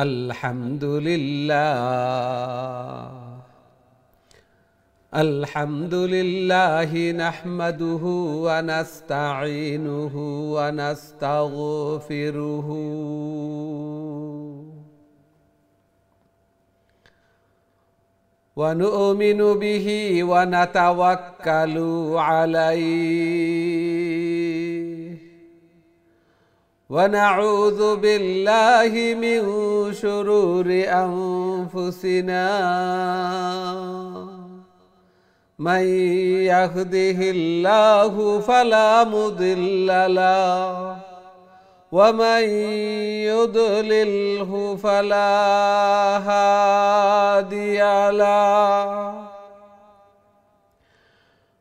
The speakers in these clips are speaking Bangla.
अल्हम्दुलिल्लाह नहमदुहु व नस्तईनुहु व नस्तगफिरुहु व नु'मिनु बिही व नतवक्कलु अलैहि व नऊज़ु बिल्लाहि मिन शुरूरि अनफुसिना मन यहदिहिल्लाहु फला मुदिल्ल लहु व मन युद्लिल्हु फला हादिय लहु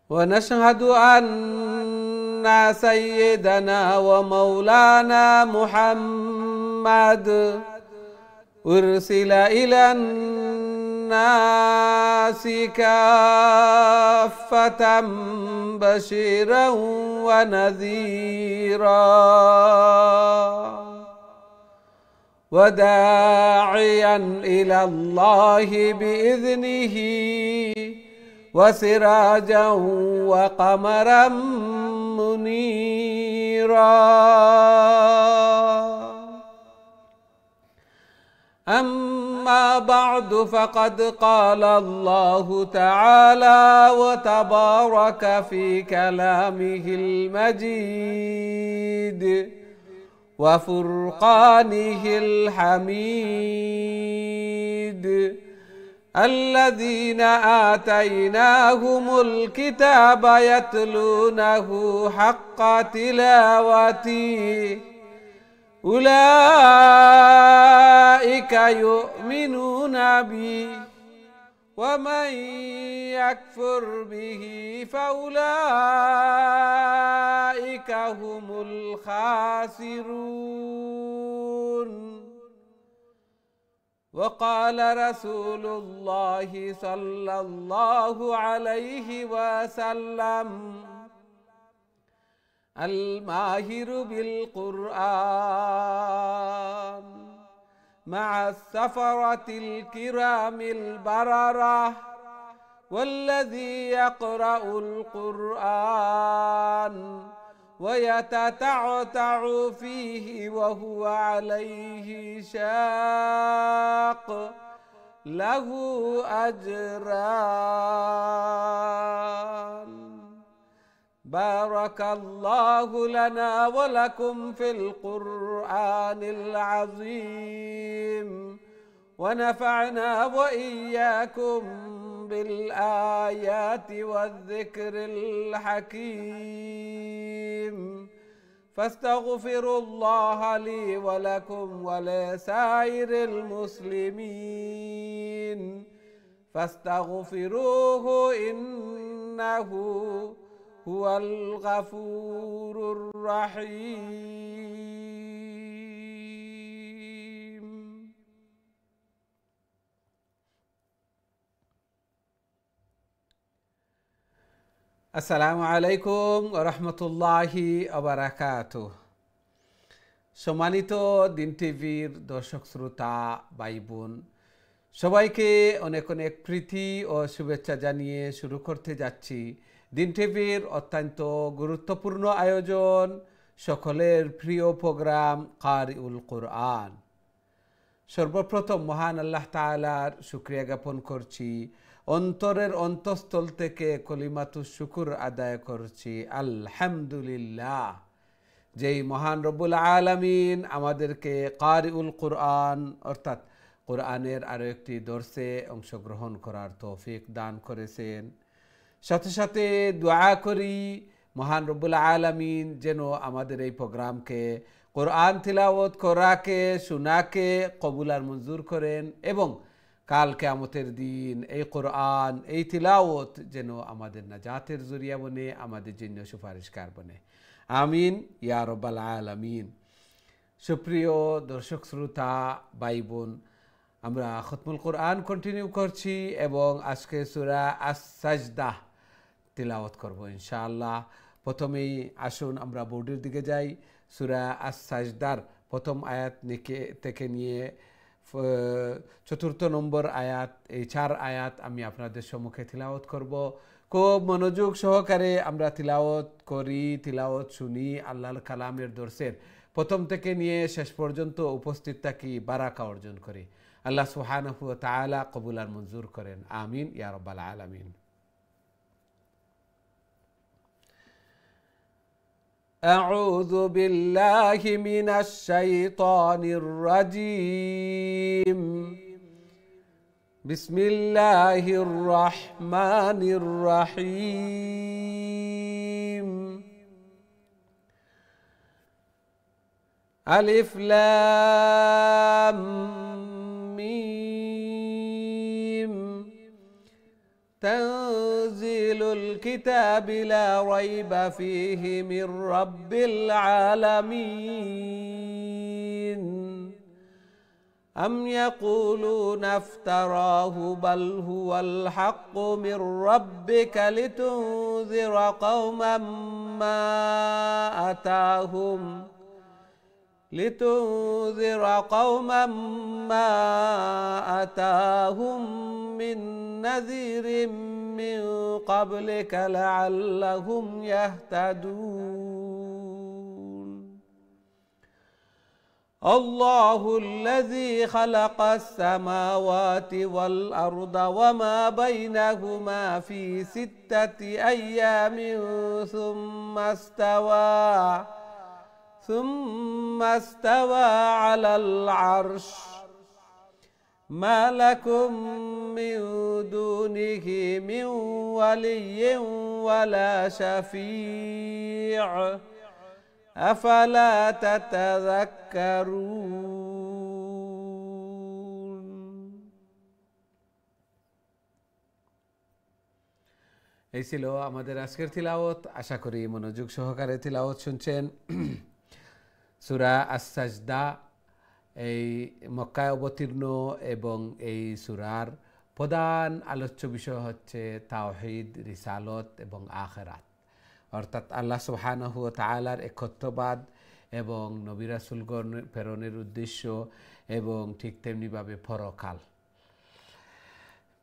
व नशहदु अन्ना सय्यदना व मौलाना मुहम्मद उर्सिला इलन الناس كافة بشيرا ونذيرا وداعيا إلى الله بإذنه وسراجا وقمرا منيرا أما بعد فقد قال الله تعالى وتبارك في كلامه المجيد وفرقانه الحميد الذين آتيناهم الكتاب يتلونه حق تلاوته أولئك يؤمنون به ومن يكفر به فأولئك هم الخاسرون وقال رسول الله صلى الله عليه وسلم الماهر بالقرآن مع السفرة الكرام البررة والذي يقرأ القرآن ويتتعتع فيه وهو عليه شاق له أجران. بارك الله لنا ولكم في القرآن العظيم ونفعنا وإياكم بالآيات والذكر الحكيم فاستغفروا الله لي ولكم ولسائر المسلمين فاستغفروه إنه هو الغفور الرحيم. আসসালামু আলাইকুম ওয়া রাহমাতুল্লাহি ওয়া বারাকাতুহু। সম্মানিত দিন টিভির দর্শক শ্রোতা ভাই বোন সবাইকে অনেক অনেক প্রীতি ও শুভেচ্ছা জানিয়ে শুরু করতে যাচ্ছি দিন টিভির অত্যন্ত গুরুত্বপূর্ণ আয়োজন সকলের প্রিয় প্রোগ্রাম কারিউল কোরআন। সর্বপ্রথম মহান আল্লাহ তাআলার শুকরিয়া জ্ঞাপন করছি, অন্তরের অন্তঃস্থল থেকে কলিমাতুশ শুকর আদায় করছি আলহামদুলিল্লাহ। যেই মহান রব্বুল আলামিন আমাদেরকে কারিউল কোরআন অর্থাৎ কোরআনের আরও একটি দর্সে অংশগ্রহণ করার তৌফিক দান করেছেন। সাথে সাথে দোয়া করি মহান রব্বুল আলামিন যেন আমাদের এই প্রোগ্রামকে কোরআন তিলাওয়াত করাকে শোনাকে কবুল আর মঞ্জুর করেন এবং কাল কিয়ামতের দিন এই কোরআন এই তিলাওয়াত যেন আমাদের নাজাতের জরিয়া বনে, আমাদের জন্য সুপারিশকার বনে। আমিন ইয়া রাব্বাল আলামিন। সুপ্রিয় দর্শক শ্রোতা ভাই বোন, আমরা খতমুল কোরআন কন্টিনিউ করছি এবং আজকে সূরা আস-সাজদা তিলাওয়াত করব ইনশাআল্লাহ। প্রথমেই আসুন আমরা বোর্ডের দিকে যাই। সূরা আস-সাজদার প্রথম আয়াত থেকে নিয়ে চতুর্থ নম্বর আয়াত, এই 4 আয়াত আমি আপনাদের সম্মুখে তিলাওয়াত করব। খুব মনোযোগ সহকারে আমরা তিলাওয়াত করি, তিলাওয়াত শুনি, আল্লাহর কালামের দর্শের প্রথম থেকে নিয়ে শেষ পর্যন্ত উপস্থিত থাকি, বারাকা অর্জন করি। আল্লাহ সুবহানাহু ওয়া তাআলা কবুল আর মঞ্জুর করেন, আমিন ইয়া রাব্বাল আলামিন। أعوذ بالله من الشيطان الرجيم. بسم الله الرحمن الرحيم. ألف لام ميم. تنزيل الكتاب لا ريب فيه من رب العالمين. أم يقولون افتراه بل هو الحق من ربك لتنذر قوما ما أتاهم من نذير من قبلك لعلهم يهتدون. الله الذي خلق السماوات والأرض وما بينهما في 6 أيام ثم استوى على العرش. ما لكم من دونه من ولي ولا شفيع أفلا تتذكرون. এই ছিল আমাদের আজকের তিলাওয়াত। আশা করি মনোযোগ সহকারে তিলাওয়াত শুনছেন। সূরা আস-সাজদা এই মক্কায় অবতীর্ণ এবং এই সূরার প্রধান আলোচ্য বিষয় হচ্ছে তাওহীদ, রিসালত এবং আখিরাত, অর্থাৎ আল্লাহ সুবহানাহু ওয়া তাআলার একত্ববাদ এবং নবী রাসূলগণ প্রেরণের উদ্দেশ্য এবং ঠিক তেমনিভাবে পরকাল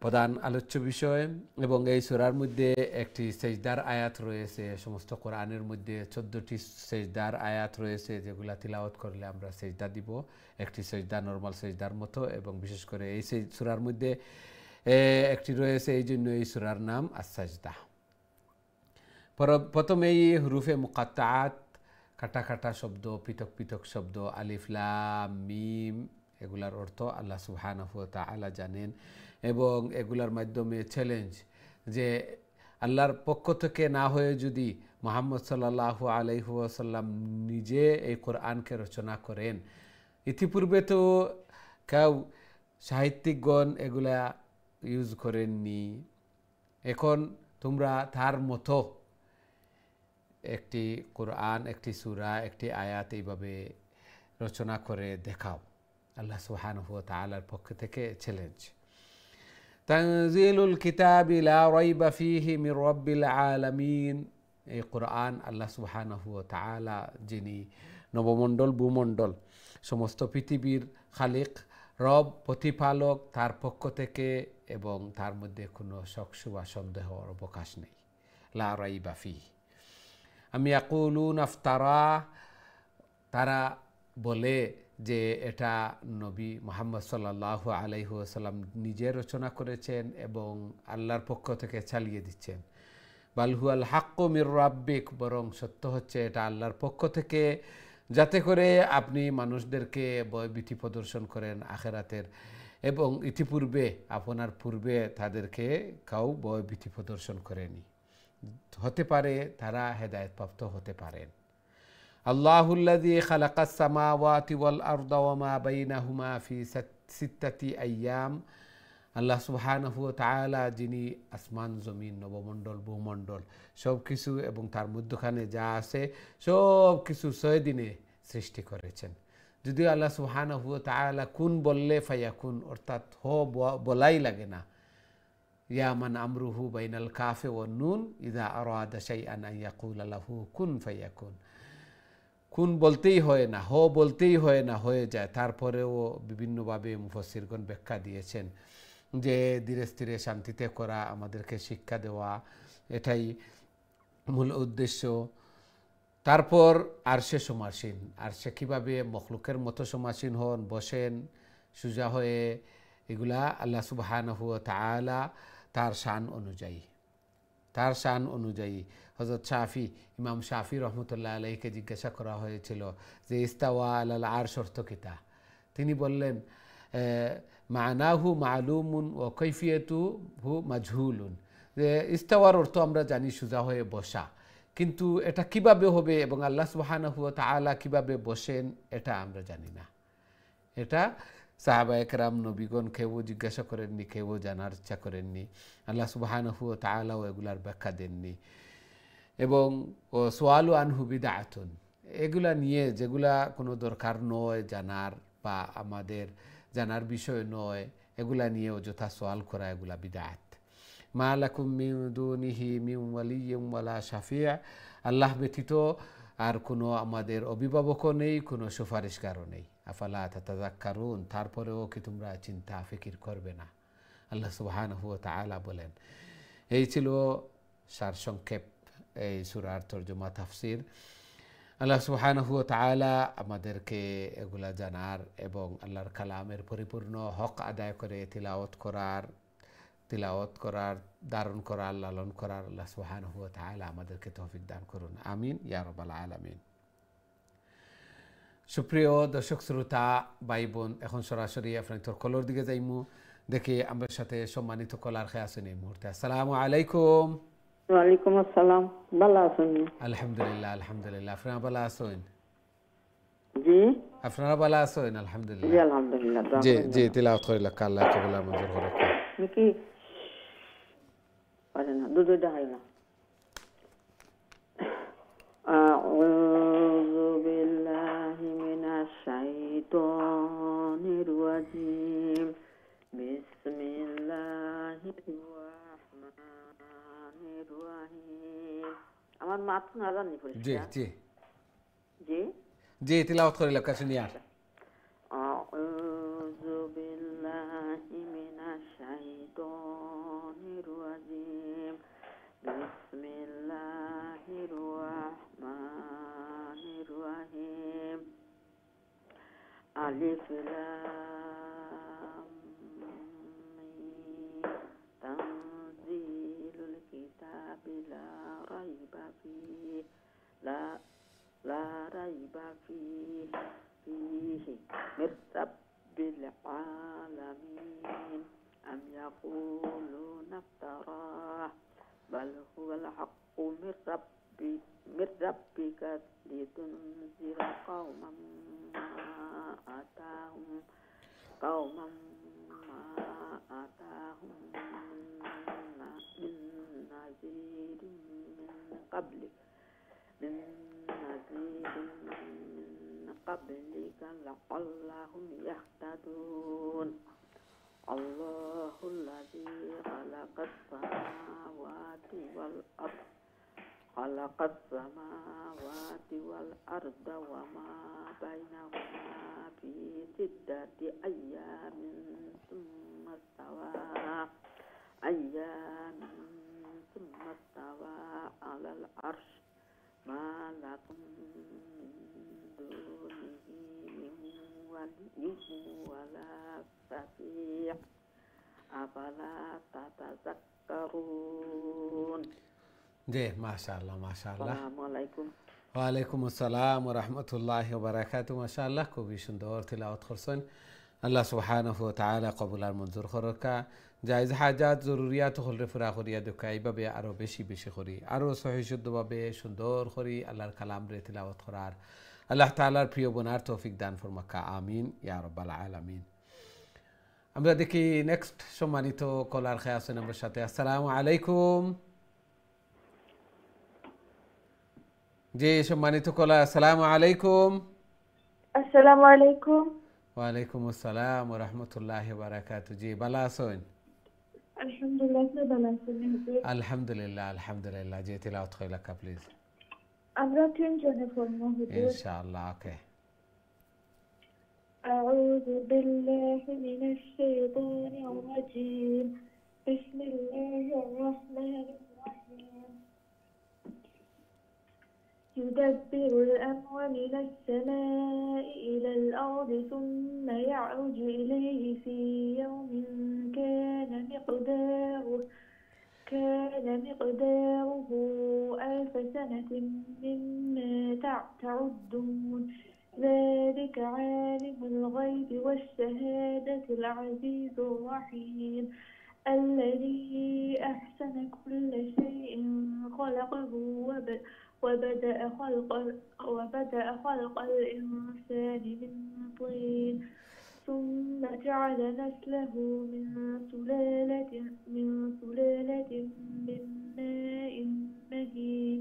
প্রধান আলোচ্য বিষয়। এবং এই সূরার মধ্যে একটি সেজদার আয়াত রয়েছে। সমস্ত কোরআনের মধ্যে 14টি সেজদার আয়াত রয়েছে, যেগুলা তিলাওয়াত করলে আমরা সেজদা দিব, একটি সেজদা নরমাল সেজদার মতো। এবং বিশেষ করে এই সূরার মধ্যে একটি রয়েছে, এই জন্য এই সূরার নাম আস-সাজদা। প্রথমেই হুরুফে মুকাত্তাআত, কাটা কাটা শব্দ, পৃথক পৃথক শব্দ, আলিফ লাম মিম, এগুলার অর্থ আল্লাহ সুবহানাহু ওয়া তাআলা জানেন। এবং এগুলার মাধ্যমে চ্যালেঞ্জ যে আল্লাহর পক্ষ থেকে না হয়ে যদি মুহাম্মদ সাল্লাল্লাহু আলাইহি ওয়াসাল্লাম নিজে এই কোরআনকে রচনা করেন, ইতিপূর্বে তো কেউ সাহিত্যিকগণ এগুলা ইউজ করেননি, এখন তোমরা তার মতো একটি কোরআন, একটি সূরা, একটি আয়াত এইভাবে রচনা করে দেখাও। আল্লাহ সুবহানাহু ওয়া তাআলার পক্ষ থেকে চ্যালেঞ্জ। তানজিলুল কিতাবি লা রাইবা ফীহি মির রাব্বিল আলামিন। এই কোরআন আল্লাহ সুবহানাহু ওয়া তাআলা, যিনি নবমণ্ডল ভূমণ্ডল সমস্ত পৃথিবীর খালিক, রব, প্রতিপালক, তার পক্ষ থেকে, এবং তার মধ্যে কোনো শক-শুবা সন্দেহর অবকাশ নেই। লা রাইবা ফীহি। আম ইয়াকুলুনা ইফতারা, তারা বলে যে এটা নবী মুহাম্মদ সাল্লাল্লাহু আলাইহি ওয়াসাল্লাম নিজে রচনা করেছেন এবং আল্লাহর পক্ষ থেকে চালিয়ে দিচ্ছেন। বাল হুয়াল হাক্কু মির রাব্বিক, বরং সত্য হচ্ছে এটা আল্লাহর পক্ষ থেকে, যাতে করে আপনি মানুষদেরকে ভয়ভীতি প্রদর্শন করেন আখিরাতের, এবং ইতিপূর্বে আপনার পূর্বে তাদেরকে কাউ ভয়ভীতি প্রদর্শন করেনি। হতে পারে তারা হেদায়েতপ্রাপ্ত হতে পারেন। আল্লাহুল্লাযী খালাকাস সামাওয়াতি ওয়াল আরদা ওয়া মা বাইনাহুমা ফি 6 আইয়াম। আল্লাহ সুবহানাহু ওয়া তাআলা, যিনি আসমান জমিন, নবমণ্ডল ভূমণ্ডল সব কিছু এবং তার মধ্যখানে যা আছে সব কিছু 6 দিনে সৃষ্টি করেছেন। যদিও আল্লাহ সুবহানাহু ওয়া তাআলা কুন বললে ফায়াকুন, অর্থাৎ বলাই লাগে না। ইয়া মান আমরুহু বাইনাল কাফে ওয়ান নুন ইযা আরাদা শাইআন আন ইয়াকুলা লাহু কুন ফায়াকুন। কোন বলতেই হয় না, বলতেই হয় না, হয়ে যায়। তারপরেও বিভিন্নভাবে মুফাসসিরগণ ব্যাখ্যা দিয়েছেন যে ধীরে স্থিরে শান্তিতে করা, আমাদেরকে শিক্ষা দেওয়া, এটাই মূল উদ্দেশ্য। তারপর আরশে সমাসীন, আরশে কীভাবে মখলুকের মতো সমাসীন হন, বসেন সোজা হয়ে, এগুলা আল্লাহ সুবহানাহু ওয়া তাআলা তার শান অনুযায়ী, তার শান অনুযায়ী। হযরত শাফি, ইমাম শাফি রহমতুল্লাহ আলাইহিকে জিজ্ঞাসা করা হয়েছিল যে ইস্তাওয়া আলাল আরশ অর্থ কিতা? তিনি বললেন মানাহু মালুমুন ওয়া কৈফিয়াতুহু মাজহুলুন, যে ইস্তাওয়ার অর্থ আমরা জানি সোজা হয়ে বসা, কিন্তু এটা কিভাবে হবে এবং আল্লাহ সুবহানাহু ওয়া তাআলা কিভাবে বসেন এটা আমরা জানি না। এটা সাহাবায়ে কেরাম নবীগণ কেউ জিজ্ঞাসা করেননি, কেউ জানার ইচ্ছা করেননি, আল্লাহ সুবহানাহু ওয়া তাআলাও এগুলার ব্যাখ্যা দেননি। এবং সোয়ালু আনহু বিদআতুন, এগুলা নিয়ে যেগুলা কোনো দরকার নয় জানার বা আমাদের জানার বিষয় নয়, এগুলা নিয়ে অযথা সোয়াল করা, এগুলা বিদআত। মা লাকুম মিন দুনিহি মিন ওয়ালিয়্যিন ওয়ালা শাফি'a, আল্লাহ ব্যতীত আর কোনো আমাদের অভিভাবকও নেই, কোনো সুপারিশকারও নেই। আফালা তাতাযাক্কারুন, তারপরেও কি তোমরা চিন্তা ফিকির করবে না? আল্লাহ সুবহানাহু ওয়া তাআলা বলেন। এই ছিল সারসংক্ষেপ এই সূরার তরজমা তাফসীর। আল্লাহ সুবহানাহু ওয়া তাআলা আমাদেরকে এগুলা জানার এবং আল্লাহর কালামের পরিপূর্ণ হক আদায় করে তিলাওয়াত করার, ধারণ করার, লালন করার আল্লাহ সুবহানাহু ওয়া তাআলা আমাদেরকে তৌফিক দান করুন। আমিন ইয়া রাব্বাল আলামিন। সুপ্রিয় দর্শক শ্রোতা ভাই বোন, এখন সরাসরি আপনাদের কলর দিকে যাইমু, দেখি আমার সাথে সম্মানিত কলার খেয়ে আছেন এই মুহূর্তে। আসসালামু আলাইকুম। ওয়ালাইকুম আসসালাম। ভালো আছেন? আলহামদুলিল্লাহ, আলহামদুলিল্লাহ। আপনারা ভালো আছেন? জি, আপনারা ভালো আছেন? জি আলহামদুলিল্লাহ। আলহামদুলিল্লাহ। জি জি, তিলাওয়াত করিলা আল্লাহ কবুল আর মঞ্জুর করুক। কি পারে না, দুধটা হয় না। আউযু বিল্লাহি মিনাশ শাইতানির রাজিম। বিসমিল্লাহির রাহমানির রাহিম। আমার মাত না জানি জি পরিষ্কার? জি জি জি, তিলাওয়াত করিলা কাশুনিয়া। আউযু বিল্লাহি মিনাশ শাইতানির রাজিম। বিসমিল্লাহির রাহমানির রাহিম। আলিফ লাম মিম। তানজিলুল কিতাবি লা রাইবা ফিহি লা রাইবা ফিহি মির রাব্বিল আলামিন। আম ইয়াকুলুনা ইফতারাহ বাল হুয়াল হাক্কু মির রাব্বিকা লিতুনজিরা কওমান মা আতাহুম মিন নাযিরিন মিন qablika la'allahum yahtadun. Allahul ladzi khalaqas samawati wal arda wa ma bainahuma fi sittati ayyamin thumma stawa 'alal 'arsy ma lakum min dunihi min waliyyin wala shafi' afala tatazakkarun. জি, মাশাআল্লাহ মাশাআল্লাহ। আসসালামু আলাইকুম। ওয়ালাইকুম আসসালাম ওয়া রাহমাতুল্লাহি ওয়া বারাকাতুহু। মাশাআল্লাহ, খুবই সুন্দর তিলাওয়াত করছেন। আল্লাহ সুবহানাহু ওয়া তাআলা কবুল আর মঞ্জুর করুকা। জায়েজ হাজাত জরুরিয়াত হলরে পুরা করিয়া দেখা, এইভাবে আরো বেশি বেশি করি, আরো সহিহ শুদ্ধভাবে সুন্দর করি আল্লাহর কালাম রে তিলাওয়াত করার আল্লাহ তাআলার প্রিয় বোনার তৌফিক দান ফরমাকা। আমিন ইয়া রাব্বাল আলামিন। আমরা দেখি নেক্সট সম্মানিত কলার খেয়ে আছেন আমার সাথে। আসসালামু আলাইকুম। জি, সম্মানিত কলা, আসসালামু আলাইকুম। আসসালামু আলাইকুম। ওয়ালাইকুম আসসালাম ওয়া রাহমাতুল্লাহি ওয়া বারাকাতুহু। জি, ভালো আছেন? আলহামদুলিল্লাহ, আপনি ভালো আছেন? আলহামদুলিল্লাহ, আলহামদুলিল্লাহ। জি, তিলাওয়াত করিলা প্লিজ। আমরা তিনজনে পড়বো إن হুজুর। شاء الله. أوكي. أعوذ بالله من الشيطان الرجيم. بسم الله الرحمن الرحيم. يدبر الأمر من السماء إلى الأرض ثم يعرج إليه في يوم كان مقداره 1000 سنة مما تعدون. ذلك عالم الغيب والشهادة العزيز الرحيم الذي أحسن كل شيء خلقه وبدأ خلق الإنسان من طين ثم جعل نسله من سلالة من ماء مهين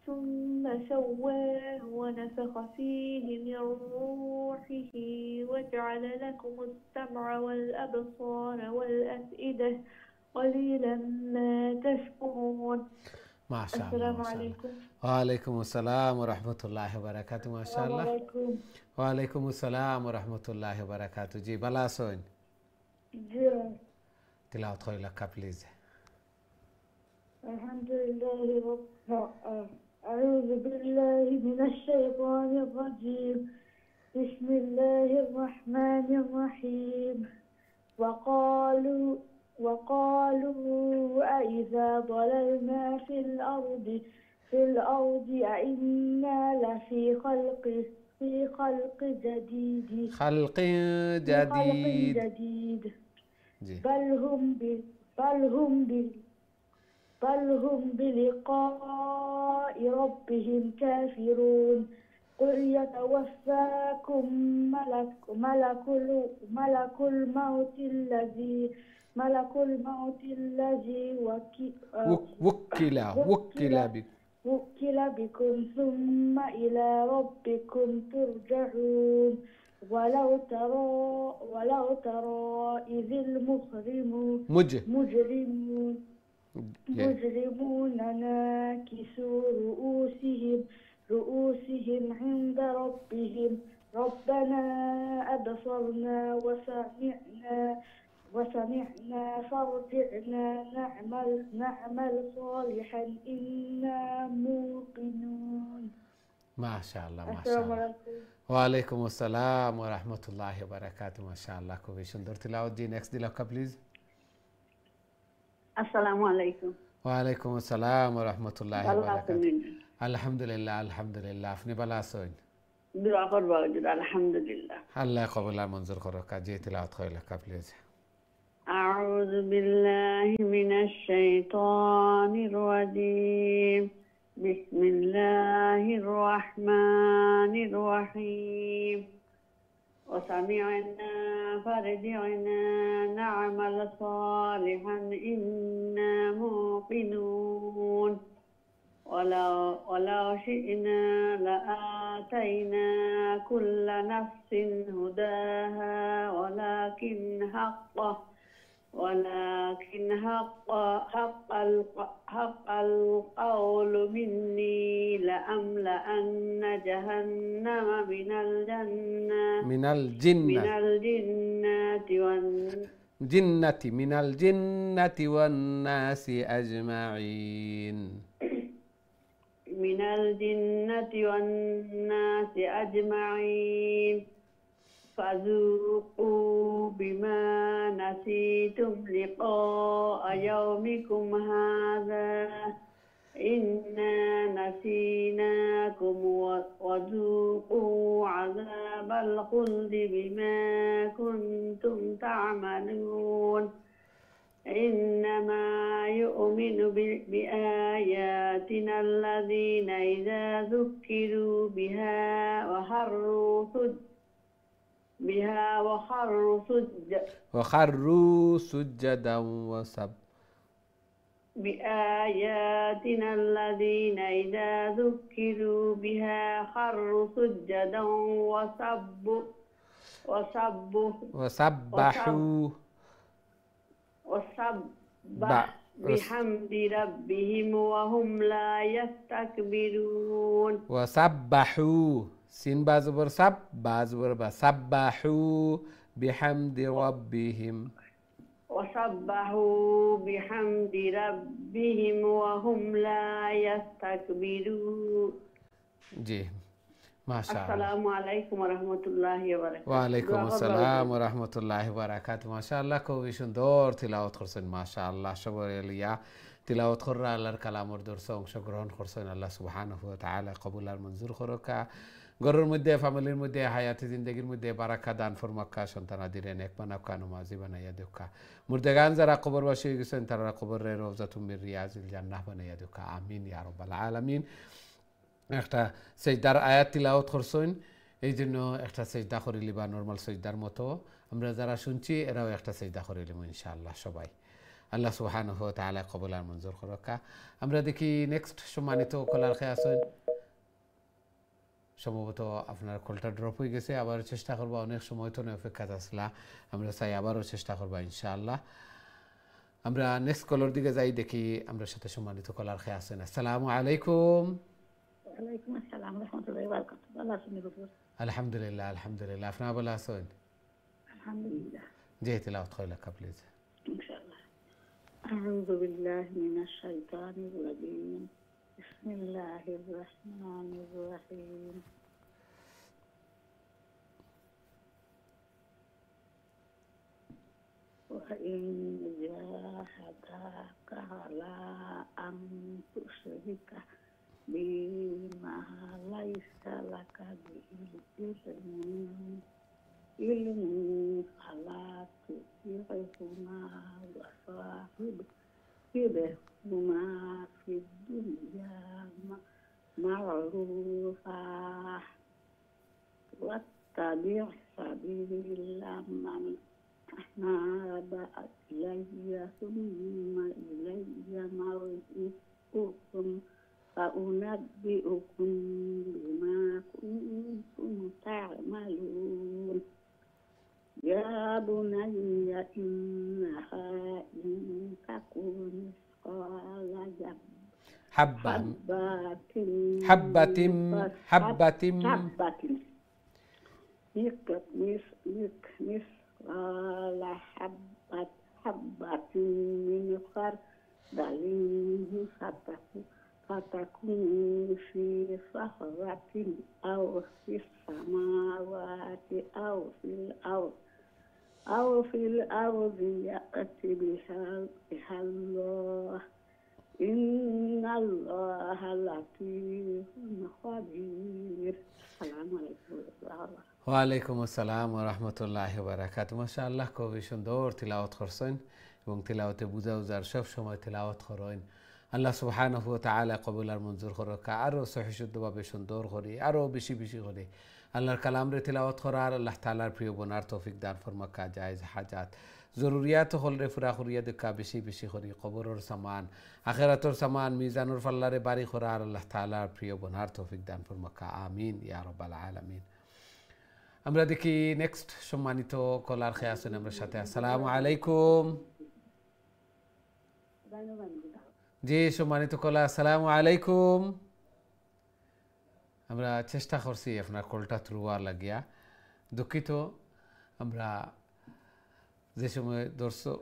ثم سواه ونفخ فيه من روحه وجعل لكم السمع والأبصار والأفئدة قليلا ما تشكرون. ما شاء الله. السلام ما شاء الله. عليكم. وعليكم السلام ورحمة الله وبركاته. ما شاء الله. عليكم. وعليكم السلام ورحمة الله وبركاته. جي بلا سوين تلاوة خوي لك بليز. الحمد لله أعوذ بالله من الشيطان الرجيم. بسم الله الرحمن الرحيم. وقالوا أإذا ضللنا في الأرض أإنا لفي خلق جديد. جي. بل هم بلقاء ربهم كافرون. قل يتوفاكم ملك الموت الذي وكل بكم ثم إلى ربكم ترجعون. ولو ترى إذ مجرمون ناكسوا رؤوسهم عند ربهم ربنا أبصرنا وسمعنا فارجعنا نعمل صالحا إنا موقنون. ما شاء الله. ما شاء الله. وعليكم السلام ورحمة الله وبركاته. ما شاء الله. كوي شندر تلاوة. جي next دلوقتي بليز. السلام عليكم. وعليكم السلام ورحمة الله وبركاته. الحمد لله. الحمد لله. أفني بلا سوين دعاء قربا وجد. الحمد لله. الله يقبل المنظر خروك. جي تلاوة خوي لك بليز. أعوذ بالله من الشيطان الرجيم. بسم الله الرحمن الرحيم. وسمعنا فارجعنا نعمل صالحا إنا موقنون. ولو شئنا لآتينا كل نفس هداها ولكن حق القول مني لأملأن جهنم من الجنة والناس أجمعين. فذوقوا بما نسيتم لقاء يومكم هذا إنا نسيناكم وذوقوا عذاب الخلد بما كنتم تعملون. إنما يؤمن بآياتنا الذين إذا ذكروا بها وخروا سجدا بآياتنا الذين إذا ذكروا بها خروا سجدا بحمد ربهم وهم لا يستكبرون وسبحوا سين بازبر سب بازبر سبحوا بحمد ربهم وسبحوا بحمد ربهم وهم لا يستكبرون জি মাশাআল্লাহ আসসালামু আলাইকুম ওয়া রাহমাতুল্লাহি ওয়া বারাকাতুহু ওয়ালাইকুম আসসালাম ওয়া রাহমাতুল্লাহি ওয়া বারাকাতুহু মাশাআল্লাহ খুবই সুন্দর তিলাওয়াত করছেন মাশাআল্লাহ সবরে লিয়া তিলাওয়াত করা আল্লাহর কালামের দর্শে অংশগ্রহণ করছেন আল্লাহ সুবহানাহু ওয়া তাআলা কবুল আর মঞ্জুর করুকা ঘরের মধ্যে ফ্যামিলির মধ্যে হায়াতি জিন্দেগির মধ্যে বারাকা দান ফরমাক্কা সন্তানাদিরে নেক বানাক্কা নমাজি বানাইয়া দেওকা মুর্দেগান যারা কবরবাসী হয়ে গেছেন তারা কবরের রওজাতুম মির রিয়াজিল জান্নাহ বানাইয়া দেওকা আমিন ইয়া রাব্বাল আলামিন একটা সেজদার আয়াত তিলাওয়াত করছেন এই জন্য একটা সেজদা করিলি বা নর্মাল সেজদার মতো আমরা যারা শুনছি এরাও একটা সেজদা করিলিম ইনশাআল্লাহ সবাই আল্লাহ সুবহানাহু ওয়া তাআলা কবুল আর মঞ্জুর করুকা আমরা দেখি নেক্সট সম্মানিত কলার খেয়ে আসেন সম্ভবত আপনার কলটা ড্রপ হয়ে গেছে আবার চেষ্টা করবো অনেক সময় তো অপেক্ষা আসলা আমরা চাই আবারও চেষ্টা করবো ইনশাআল্লাহ আমরা নেক্সট কলার দিকে যাই দেখি আমরা সাথে সম্মানিত কলার খেয়ে আসেন আসসালামু আলাইকুম ওয়ালাইকুম আসসালাম রাহমাতুল্লাহি ওয়া বারাকাতুহু ভালো আছেন হুজুর আলহামদুলিল্লাহ আলহামদুলিল্লাহ আপনারা ভালো আছেন আলহামদুলিল্লাহ জি তিলাওয়াত কইলাকা প্লিজ ইনশাআল্লাহ আউযু বিল্লাহি মিনাশ শাইতানির রাজিম বিসমিল্লাহির রাহমানির রাহিম وإن جاهداك على أن تشرك بما ليس لك به علم فلا تطعهما وصاحبهما في الدنيا معروفا واتبع سبيل من أناب إلي ثم إلي مرجعكم فأنبئكم بما كنتم تعملون يا بني إنها إن تكن مثقال حبة مثقال حبة من خردل فتكون في صخرة أو في السماوات أو في الأرض يأتي بها الله إن الله لطيف خبير السلام عليكم ورحمة الله ওয়ালাইকুম আসসালাম ওয়া রাহমাতুল্লাহি ওয়া বারাকাতুহু মাশাআল্লাহ খুবই সুন্দর তিলাওয়াত করছেন এবং তিলাওয়াতে বুঝাও যার সব সময় তিলাওয়াত করেন আল্লাহ সুবহানাহু ওয়া তাআলা কবুল আর মঞ্জুর করুকা আরও সহিশুদ্ধভাবে সুন্দর করে আরও বেশি বেশি করে আল্লাহর কালামরে তিলাওয়াত করার আল্লাহ তাআলার প্রিয় বনার তৌফিক দান ফরমাকা জায়েজ হাজাত জরুরিয়াত হলরে ফুরা করিয়া দেখা বেশি বেশি করি কবরের সামান আখিরাতের সামান মিজানুর ফাল্লারে বাড়ি করার আল্লাহ তাআলার প্রিয় বনার তৌফিক দান ফরমাকা আমিন ইয়া রাব্বাল আলামিন আমরা দেখি নেক্সট সম্মানিত কলার খেয়ে আসেন আমরা সাথে আসসালামু আলাইকুম জি সম্মানিত কলা আসসালামু আলাইকুম আমরা চেষ্টা করছি আপনার কলটা থ্রু আর লাগিয়া দুঃখিত আমরা যে সময় দর্শক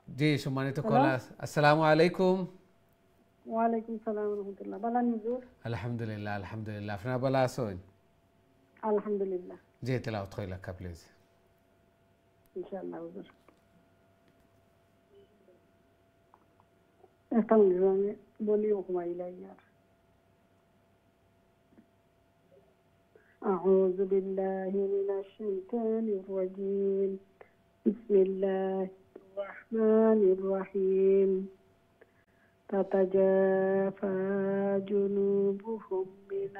জি সম্মানিত কলা আসসালামু আলাইকুম ওয়ালাইকুম সালাম রাহমাতুল্লাহ ভালো হুজুর আলহামদুলিল্লাহ আলহামদুলিল্লাহ আপনারা ভালো আছেন আলহামদুলিল্লাহ জি তেলাওয়াত কইলাকা প্লিজ ইনশাআল্লাহ হুজুর এখন বলি হুকুমা ইলাইয়া أعوذ بالله من الشيطان الرجيم بسم الله الرحمن الرحيم تتجافى جنوبهم من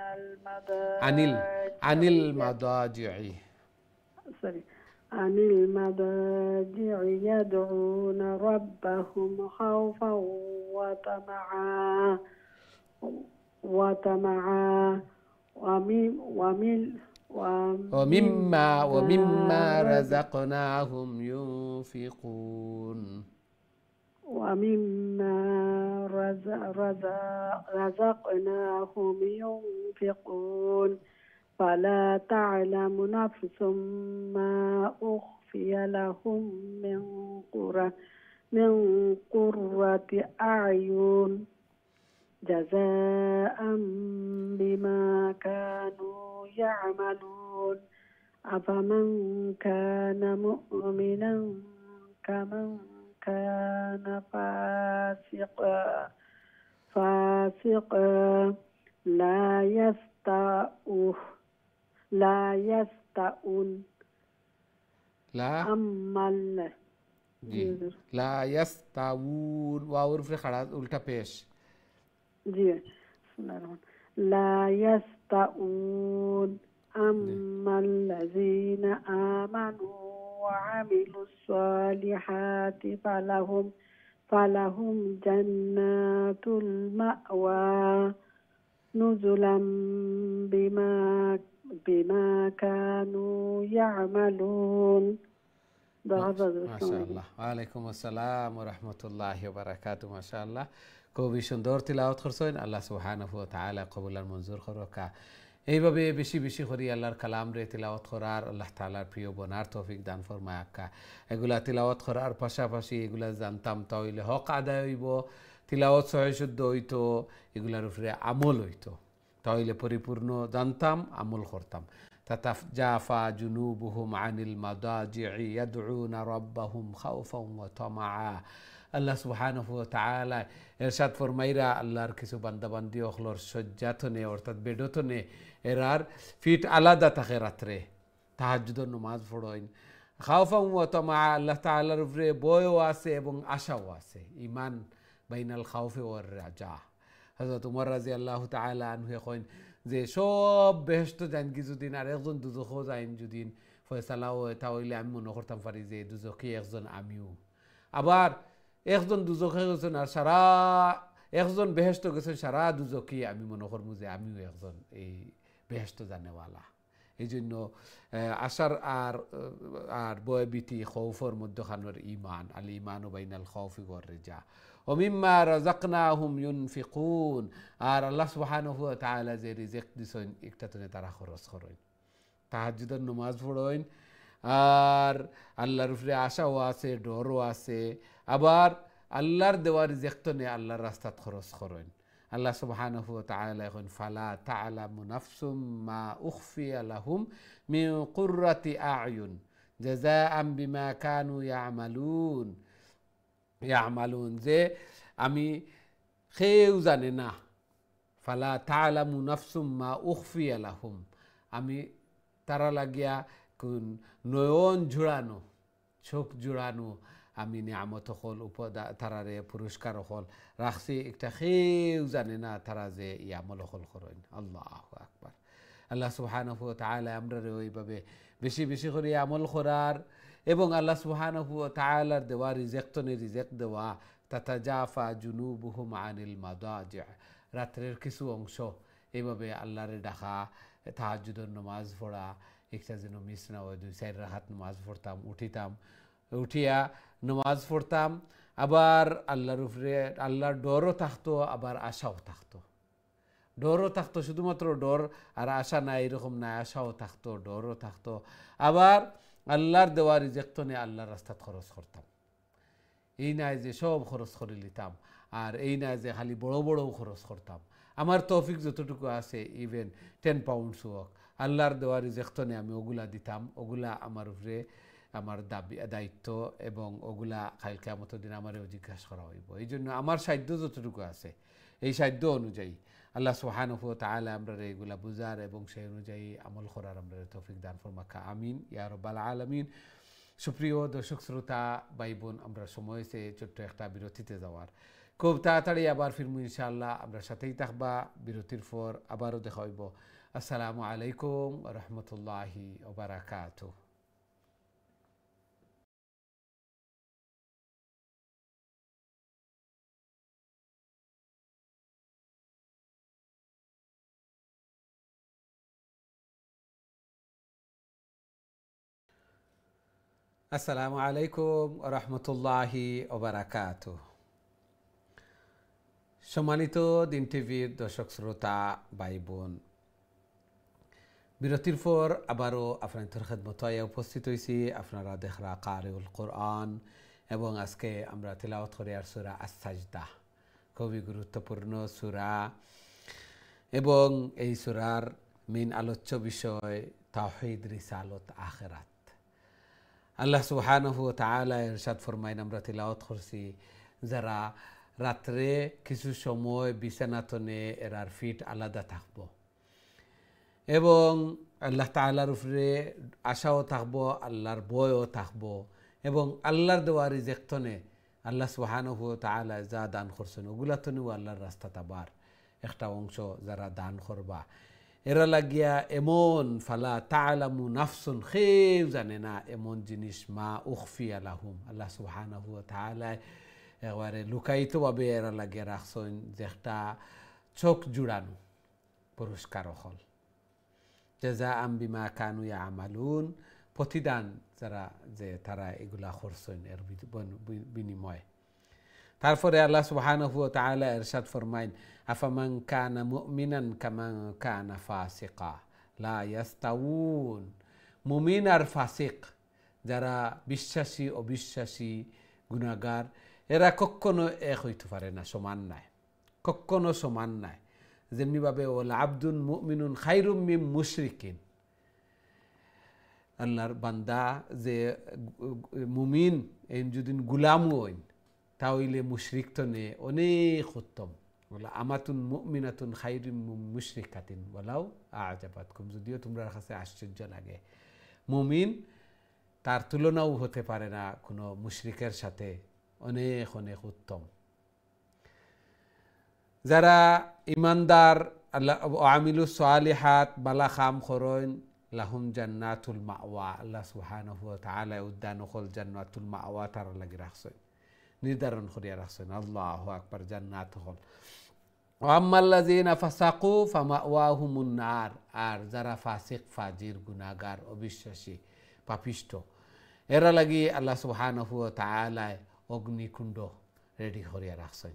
عن المضاجع عن المضاجع يدعون ربهم خوفا وطمعا ومما رزقناهم ينفقون ومما رزقناهم ينفقون فلا تعلم نفس ما أخفي لهم من قرة أعين جزاء بما كانوا يعملون أفمن كان مؤمنا كمن كان فاسقا لا يستوون لا أما जी لا يستوون वाव फिर खड़ा उल्टा पेश जी لا يستوون أما الذين آمنوا وعملوا الصالحات فلهم جنات المأوى نزلا بما كانوا يعملون. ما شاء الله وعليكم السلام ورحمة الله وبركاته ما شاء الله খুবই সুন্দর তিলাওয়াত করছেন আল্লাহ সুবহানাহু ওয়া তাআলা কবুল আর মঞ্জুর করুকা এইভাবে বেশি বেশি করে আল্লাহর কালাম রে তিলাওয়াত করার আল্লাহ তাআলার প্রিয় বনার তৌফিক দান ফরমায়াক্কা এগুলা তিলাওয়াত করার পাশাপাশি এগুলা জানতাম তাহলে হক আদায় হইব তিলাওয়াত সহি শুদ্ধ হইতো এগুলার উপরে আমল হইতো তাহলে পরিপূর্ণ জানতাম আমল করতাম تتجافى جنوبهم عن المضاجع يدعون ربهم خوفا وطمعا আল্লাহ সুবহানাহু ওয়া তাআলা ইরশাদ ফরমাইরা আল্লাহর কিছু বান্দাবান্দি ওখলর সজ্জাতনে অর্থাৎ বেডতনে এরার ফিট আলাদা থাকে রাত্রে তাহাজ্জুদের নামাজ পড়েন খাওফান ওয়া তামা আল্লাহ তাআলার উপরে ভয়ও আছে এবং আশাও আছে ঈমান বাইনাল খাওফি ওয়ার রাজা হযরত উমর রাদিয়াল্লাহু তাআলা আনহু কইন যে সব বেহেশত জান কি যদি আর একজন দুজখও যাইন যদি ফয়সালা হয় তাহলে আমি মনে করতাম পারি যে দুজখী একজন আমিও আবার একজন দুজখে গেছেন আর সারা একজন বেহেশত গেছেন সারা দুজখী আমি মনে করবো যে আমিও একজন এই বেহেশত জানেওয়ালা এই জন্য আশার আর বয়বীতি খৌফর মধ্যখানোর ইমান আল ইমান বাইনাল খৌফি ওয়ার রিজা ومما رزقناهم ينفقون আর আল্লাহ সুবহানাহু ওয়া তাআলা যে রিজিক দিছেন একটাতে তারা খরচ করেন তাহাজ্জুদের নামাজ পড়েন আর আল্লাহর উপরে আশাও আছে ডরও আছে আবার আল্লাহর দেওয়া রিজিকতনে আল্লাহর রাস্তাত খরচ করেন আল্লাহ সুবহানাহু ওয়া তাআলা এখন ফালা তা'লামু নাফসুম মা উখফিয়া লাহুম মিন কুররাতি আ'য়ুন জাযাআন বিমা কানু ইয়ামালুন যে আমি কেউ জানে না ফালা তা'লামু নাফসুম মা উখফিয়া লাহুম আমি তারা লাগিয়া কোন নয়ন জুড়ানো চোখ জুড়ানো আমি নিয়ামত হল তারারে পুরস্কার হল রাখছি একটা কেউ জানে না তারা যে ই আমল হল করেন আল্লাহু আকবার আল্লাহ সুবহানাহু ওয়া তাআলা আমরা ওইভাবে বেশি বেশি করে আমল করার এবং আল্লাহ সুবহানাহু ওয়া তাআলার দেওয়া রিজিকতনে রিজিক দেওয়া তাতাজাফা জুনুবুহুম আনিল মাদাজি' রাত্রের কিছু অংশ এইভাবে আল্লাহরে ডাকা তাহাজ্জুদের নামাজ পড়া একটা যেন মিস না হয় 2-4 রাকাত নামাজ পড়তাম উঠিয়া নামাজ পড়তাম আবার আল্লাহর উপরে আল্লাহর ডরও থাকতো আবার আশাও থাকতো ডরও থাকতো শুধুমাত্র ডর আর আশা না এরকম না আশাও থাকতো ডরও থাকতো আবার আল্লাহর দেওয়া রিজিকতনে আল্লাহর রাস্তাত খরচ করতাম এই নাই যে সব খরচ করে নিতাম আর এই নাই যে খালি বড় বড়ও খরচ করতাম আমার তৌফিক যতটুকু আছে ইভেন 10 পাউন্ডস হোক আল্লাহর দেওয়া রিজিকতনে আমি ওগুলা দিতাম ওগুলা আমার উপরে আমার দায়িত্ব এবং ওগুলা কাল কিয়ামতের দিন আমারও জিজ্ঞাসা করা হইব এই জন্য আমার সাধ্য যতটুকু আছে এই সাধ্য অনুযায়ী আল্লাহ সুবহানাহু ওয়া তাআলা আমরা এগুলা বুঝার এবং সেই অনুযায়ী আমল করার আমরা তৌফিক দান ফরমাকা আমিন ইয়া রাব্বাল আলামিন সুপ্রিয় দর্শক শ্রোতা ভাই বোন আমরা সময় হয়েছে ছোট্ট একটা বিরতিতে যাওয়ার খুব তাড়াতাড়ি আবার ফিরমু ইনশাআল্লাহ আমরা সাথেই থাকবা বিরতির পর আবারও দেখা হইব আসসালামু আলাইকুম ওয়া রাহমাতুল্লাহি ওয়া বারাকাতুহু আসসালামু আলাইকুম ওয়া রাহমাতুল্লাহি ওয়া বারাকাতুহু সম্মানিত দিন টিভির দর্শক শ্রোতা ভাই বোন, বিরতির পর আবারও আপনাদের খেদমতে উপস্থিত হয়েছি। আপনারা দেখরা কারিউল কোরআন এবং আজকে আমরা তিলাওয়াত করি আর সূরা আস-সাজদা, খুবই গুরুত্বপূর্ণ সূরা এবং এই সূরার মেইন আলোচ্য বিষয় তাওহীদ, রিসালত, আখিরাত। আল্লাহ সুবহানাহু ওয়া তাআলা ইরশাদ ফরমায়েন, আমরা তিলাওয়াত করছি, যারা রাত্রে কিছু সময় বিছানাতনে এরার ফিট আলাদা থাকবো এবং আল্লাহ তাআলার উপরে আশাও থাকবো, আল্লাহর ভয়ও থাকবো এবং আল্লাহর দেওয়া রিজেক্টনে আল্লাহ সুবহানাহু ওয়া তাআলা যা দান করছেন ওগুলাতনেও আল্লাহর রাস্তা তাবার একটা অংশ যারা দান করবা, এরা লাগিয়া এমন ফালা তা'লামু নাফসুন, কেউ জানে না এমন জিনিস মা উখফিয়া লাহুম, আল্লাহ সুবহানাহু ওয়া তাআলা এবারে লুকায়িতভাবে এরা লাগিয়ে রাখছেন যে একটা চোখ জুড়ানো পুরস্কার হল জাযাআম বিমা কানু ইয়ামালুন, প্রতিদান যারা যে তারা এগুলা করছেন এর বিনিময়ে। তারপরে আল্লাহ সুবহানাহু ওয়া তাআলা ইরশাদ ফরমাইন, আফামান কানা মুমিনান কামান কানা ফাসিকা লা ইয়াস্তাউন। মুমিন আর ফাসিক, যারা বিশ্বাসী অবিশ্বাসী গুনাহগার, এরা কখনো এক হইতে পারে না, সমান নাই, কখনো সমান নাই। যেমনিভাবে ওল আব্দুন মুমিনুন খায়রুম মিন মুশরিকিন, আল্লাহর বান্দা যে মুমিন এই যদি গুলামও হইন তাহলে মুশরিক তো নে অনেক উত্তম। বলা আমাতুন মুমিনাতুন খায়রুম মিন মুশরিকাতিন ওয়ালাউ আ'জাবাতকুম, যদিও তোমরা কাছে আশ্চর্য লাগে, মুমিন তার তুলনাও হতে পারে না কোনো মুশরিকের সাথে, অনেক অনেক উত্তম। যারা ইমানদার আল্লাহ আমিলুস সালিহাত বালা খাম খরইন লাহুম জান্নাতুল মাওয়া, আল্লাহ সুবহানাহু ওয়া তাআলা উদ্যান হল জান্নাতুল মাওয়া তার লাগি রাখছেন, নির্ধারণ করিয়া রাখছেন। আল্লাহু আকবার, জান্নাত হল। আম্মাল্লাযিনা ফাসাকু ফামাওয়াহুমুন নার, আর যারা ফাসিক ফাজির গুনাহগার অবিশ্বাসী পাপিষ্ট, এরা লাগি আল্লাহ সুবহানাহু ওয়া তাআলা অগ্নিকুণ্ড রেডি করিয়া রাখছেন,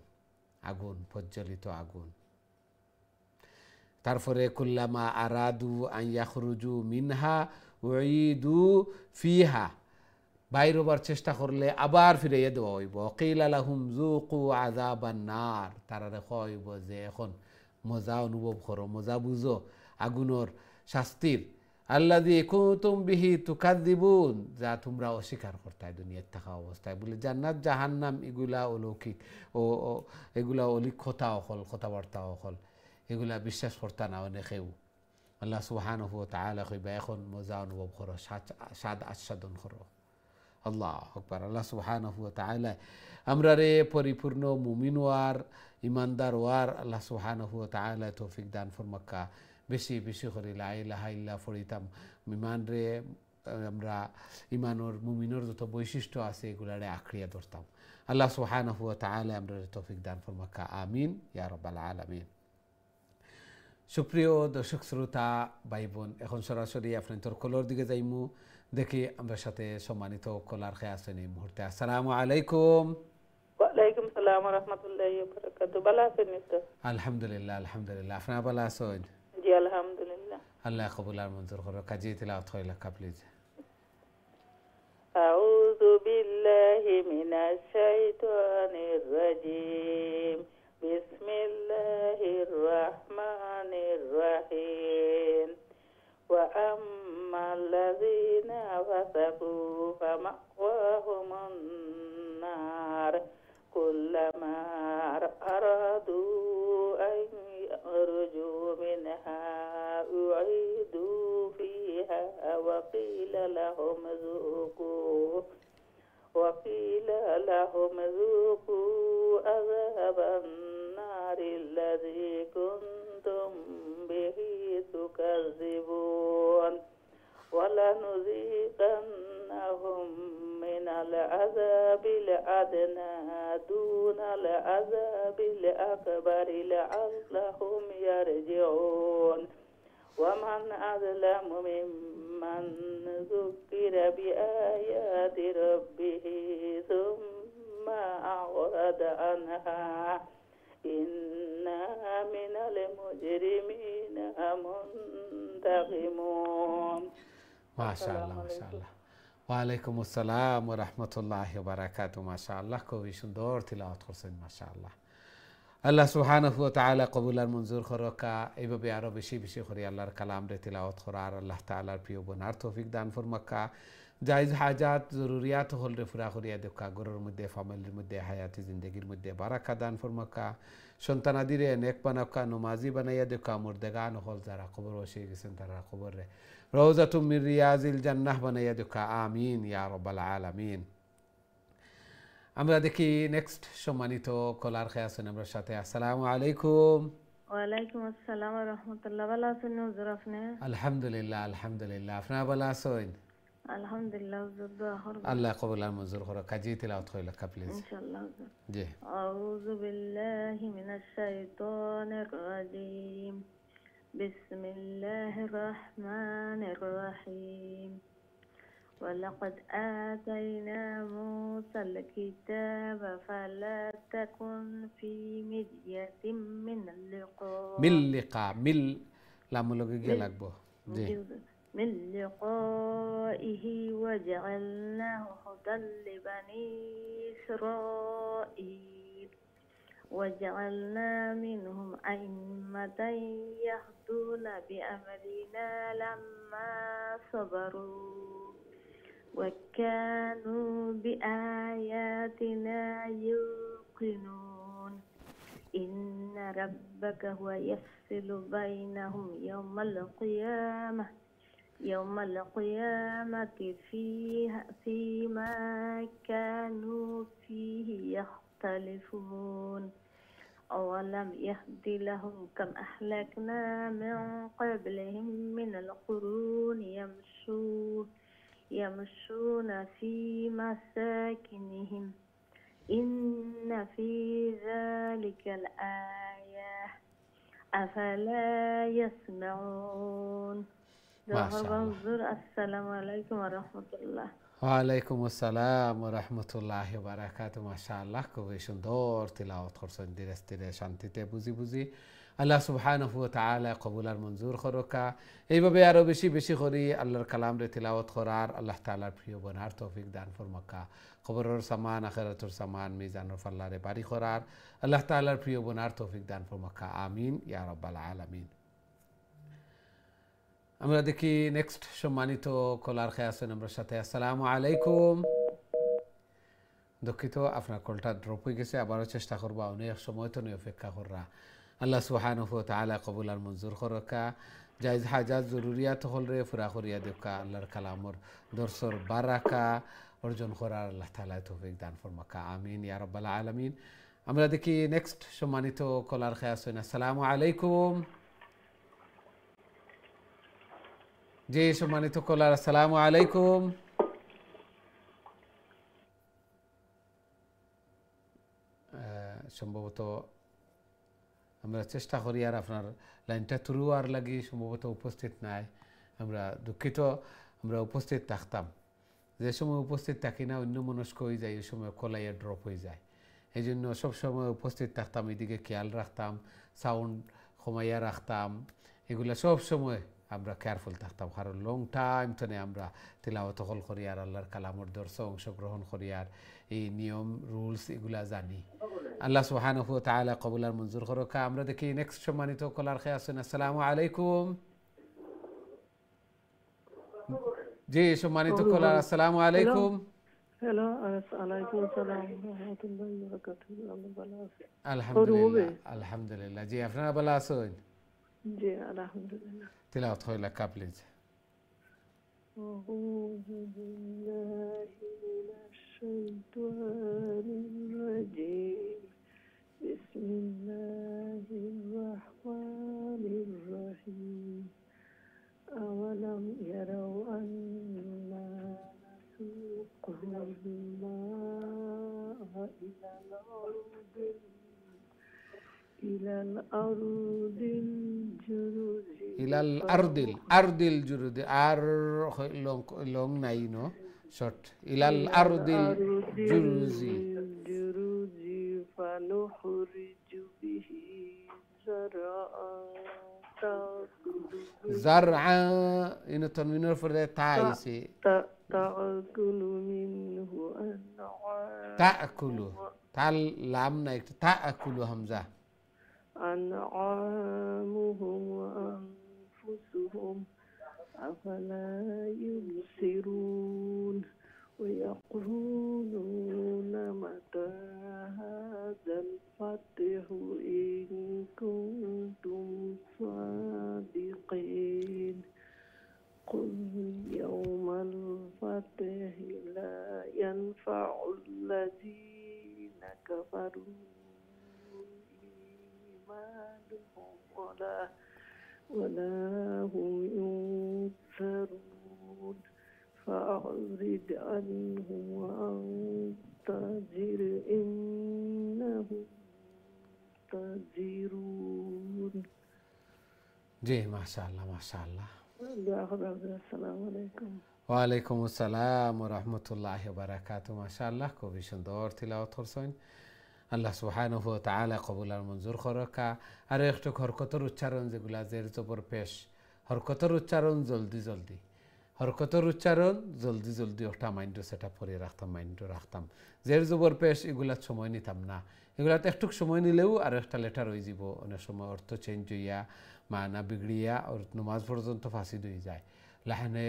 আগুন, প্রজ্বলিত আগুন। তারপরে কুল্লামা আরাদু আন ইয়াখরুজু মিনহা উঈদু ফিহা, বাইর হবার চেষ্টা করলে আবার ফিরাইয়া দেওয়া হইব। কিলা লাহুম যুকু আযাবান নার, তারা কইব যে এখন মজা অনুভব করো, মজা বুঝো আগুনের শাস্তির। আল্লাযী কুনতুম বিহি তুকাযযিবুন, যা তোমরা অস্বীকার করতাই দুনিয়ায় থাকা অবস্থায়। বলে জান্নাত জাহান্নাম এগুলা অলৌকিক ও এগুলা অলিখতা হল, কথাবার্তা হল, এগুলা বিশ্বাস করতা না অনেকেও। আল্লাহ সুবহানাহু ওয়া তাআলা কইবা এখন মজা অনুভব করো, স্বাদ আস্বাদন করো। আল্লাহু আকবার। আল্লাহ সুবহানাহু ওয়া তাআলা আমরা রে পরিপূর্ণ মুমিন ওয়ার, ইমানদার ওয়ার আল্লাহ সুবহানাহু ওয়া তাআলা তৌফিক দান ফরমাক্কা। বেশি বেশি করে লা ইলাহা ইল্লা পড়িতাম, ইমান রে আমরা ইমানোর মুমিনোর যত বৈশিষ্ট্য আছে এগুলারে আঁকড়িয়া ধরতাম। আল্লাহ সুবহানাহু ওয়া তাআলা আমরা তৌফিক দান ফরমাক্কা, আমিন ইয়া রাব্বাল আলামিন। সুপ্রিয় দর্শক শ্রোতা ভাই বোন, এখন সরাসরি আপনাদের কলর দিকে যাইমু, দেখি আমরা সাথে সম্মানিত কলার খেয়ে আছেন এই মুহূর্তে। আসসালামু আলাইকুম। ওয়ালাইকুম সালাম ওয়া রাহমাতুল্লাহি ওয়া বারাকাতুহু। ভালো আছেন মিস্টার? আলহামদুলিল্লাহ, আলহামদুলিল্লাহ। আপনারা ভালো আছেন? জি আলহামদুলিল্লাহ। আল্লাহ কবুল আর মঞ্জুর করো। কাজী তিলাওয়াত কইলা প্লিজ। আউযু বিল্লাহি মিনাশ শাইতানির রাজীম। বিসমিল্লাহির রাহমানির রাহিম। ওয়া আম্মাল্লাযীনা ফাসাকু ফামাওয়াহুমুন নার কুল্লামা আরাদু আন ইয়াখরুজু মিনহা উঈদু ফিহা ওয়া কিলা লাহুম যুকু আযাবান নারিল্লাযী কুনতুম বিহি তুকাযযিবুন ওয়ালানুযীকান্নাহুম মিনাল আযাবিল আদনা দুনাল আযাবিল আকবারি লাআল্লাহুম ইয়ারজিউন। ومن أظلم ممن ذكر بآيات ربه ثم أعرض عنها إن المجرمين منتقمون. মাশাআল্লাহ মাশাআল্লাহ ওয়ালাইকুম আসসালাম ওয়া রাহমাতুল্লাহি ওয়া বারাকাতুহু মাশাআল্লাহ খুবই সুন্দর তিলাওয়াত করছেন মাশাআল্লাহ আল্লাহ সুবহানাহু ওয়া তাআলা কবুল আর মঞ্জুর করকা এইভাবে আরো বেশি বেশি করে আল্লাহর কালাম রে তিলাওয়াত করার আল্লাহ তাআলার প্রিয় বনার তৌফিক দান ফরমাকা জায়েজ হাজাত জরুরিয়াত হল রে পুরা করিয়া দেখা ঘরের মধ্যে ফ্যামিলির মধ্যে হায়াতি জিন্দেগির মধ্যে বারাকা দান ফরমাকা সন্তানাদিরে নেক বানাকা নমাজি বানাইয়া দেখা মুর্দেগান হল যারা কবর বসে গেছেন তারা কবর রে রওজাতুম মির রিয়াজিল জান্নাহ বানাইয়া দেখা আমিন ইয়া রাব্বাল আলামিন আমরা দেখি নেক্সট সম্মানিত কলার খেয়ে আছেন আমার সাথে আসসালামু আলাইকুম ওয়ালাইকুম আসসালাম ওয়া রাহমাতুল্লাহ। ভালো আছেন হুজুর আপনি? আলহামদুলিল্লাহ আলহামদুলিল্লাহ আপনারা ভালো আছেন? আলহামদুলিল্লাহ হুজুর, দোয়া করবেন আল্লাহ কবুল আর মঞ্জুর করো কাজী তিলাওয়াত কইলা প্লিজ ইনশাআল্লাহ হুজুর। জি আউযু বিল্লাহি মিনাশ শাইতানির রাজীম। বিসমিল্লাহির রহমানির রহিম। ولقد آتينا موسى الكتاب فلا تكن في مرية من اللقاء মিল লিকা মিল লাম লগে গিয়ে লাগবো জি من لقائه وجعلناه هدى لبني إسرائيل وجعلنا منهم أئمة يهدون بأمرنا لما صبروا وكانوا بآياتنا يوقنون إن ربك هو يفصل بينهم يوم القيامة فيما كانوا فيه يختلفون أولم يهد لهم كم أهلكنا من قبلهم من القرون يمشون في مساكنهم إن في ذلك الآية أفلا يسمعون. ما شاء الله. السلام عليكم ورحمة الله. ওয়ালাইকুম আসসালাম ওয়া রাহমাতুল্লাহি ওয়া বারাকাতুহু মাশাআল্লাহ খুবই সুন্দর তিলাওয়াত করছেন ধীরে ধীরে শান্তিতে বুঝি বুঝি আল্লাহ সুবহানাহু ওয়া তাআলা কবুল আর মঞ্জুর করকা এইভাবে আরো বেশি বেশি করি আল্লাহর কালাম রে তিলাওয়াত করার আল্লাহ তাআলার প্রিয় বনার তৌফিক দান ফরমাকা কবরের সামান আখিরাতের সামান মিজানুর ফাল্লারে বাড়ি করার আল্লাহ তাআলার প্রিয় বনার তৌফিক দান ফরমাকা আমিন ইয়া রাব্বাল আলামিন আমরা দেখি নেক্সট সম্মানিত কলার খেয়ে আছেন আমার সাথে আসসালামু আলাইকুম দুঃখিত আপনার কলটা ড্রপ হয়ে গেছে আবারও চেষ্টা করবো অনেক সময় তো অপেক্ষা কররা আল্লাহ সুবহানাহু ওয়া তাআলা কবুল আর মঞ্জুর করকা জায়েজ হাজাত জরুরিয়াত হল রে পুরা করিয়া দেখা আল্লাহর কালামর দর্শর বারাকা অর্জন করার আল্লাহ তাআলা তৌফিক দান ফরমাকা আমিন ইয়া রাব্বাল আলামিন আমরা দেখি নেক্সট সম্মানিত কলার খেয়ে আছেন আসসালামু আলাইকুম জি সম্মানিত কলার আসসালামু আলাইকুম সম্ভবত আমরা চেষ্টা করি আর আপনার লাইনটা থ্রু আর লাগি সম্ভবত উপস্থিত নাই আমরা দুঃখিত আমরা উপস্থিত থাকতাম যে সময় উপস্থিত থাকি না অন্য মনস্ক হয়ে যায় ওই সময় কলাইয়া ড্রপ হয়ে যায় এই জন্য সবসময় উপস্থিত থাকতাম এদিকে খেয়াল রাখতাম সাউন্ড কমাইয়া রাখতাম এগুলা সব সময় আমরা কেয়ারফুল থাকতাম কারণ লং টাইম তো আমরা তিলাওয়াত হল করি আর আল্লাহর কালামর দর্শে অংশগ্রহণ করি আর এই নিয়ম রুলস এগুলা জানি আল্লাহ সুবহানাহু ওয়া তাআলা কবুল আর মঞ্জুর করকা আমরা দেখি নেক্সট সম্মানিত কলার খেয়ে আছেন আসসালামু আলাইকুম জি সম্মানিত কলার আসসালামু আলাইকুম হ্যালো ওয়ালাইকুম আসসালাম ওয়া রাহমাতুল্লাহি ওয়া বারাকাতুহু আমরা ভালো আছি আলহামদুলিল্লাহ আলহামদুলিল্লাহ জি আপনারা ভালো আছেন জি আলহামদুলিল্লাহ তিলাওয়াত হইলা কা প্লিজ أعوذ بالله من الشيطان الرجيم بسم الله الرحمن الرحيم أولم يروا أنا نسوق الماء إلى الأرض الجرز إلى الأرض الجرد আর লং নাই নো শর্ট إلى الأرض الجرز فنخرج به زرعا تأكل زرعا إنه تنوينه فرد تايسي تأكل منه أنعام تأكل تعال لامنا تأكل همزة أنعامهم وأنفسهم أفلا يبصرون ويقولون متى هذا الفتح إن كنتم صادقين قل يوم الفتح لا ينفع الذين كفروا إيمانهم ولا هم ينصرون فأعرض عنهم وأنتظر إنهم منتظرون. जी माशाल्लाह माशाल्लाह السلام عليكم. ওয়ালাইকুম আসসালাম ওয়া রাহমাতুল্লাহি ওয়া বারাকাতুহু মাশাআল্লাহ খুবই সুন্দর তিলাওয়াত করছেন আল্লাহ সুবহানাহু ওয়া তাআলা কবুল আর মঞ্জুর করকা আর একটু হরকতের উচ্চারণ যেগুলা জের জবর পেশ হরকতের উচ্চারণ জলদি জলদি হরকতের উচ্চারণ জলদি জলদি ওটা মাইন্ড সেটআপ করে রাখতাম জের জবর পেশ এগুলা সময় নিতাম না এগুলাতে একটু সময় নিলেও আর একটা লেটার হয়ে যাব অনেক সময় অর্থ চেঞ্জ হইয়া মানা বিগড়িয়া আর নামাজ পর্যন্ত ফাঁসি হয়ে যায় লাহানে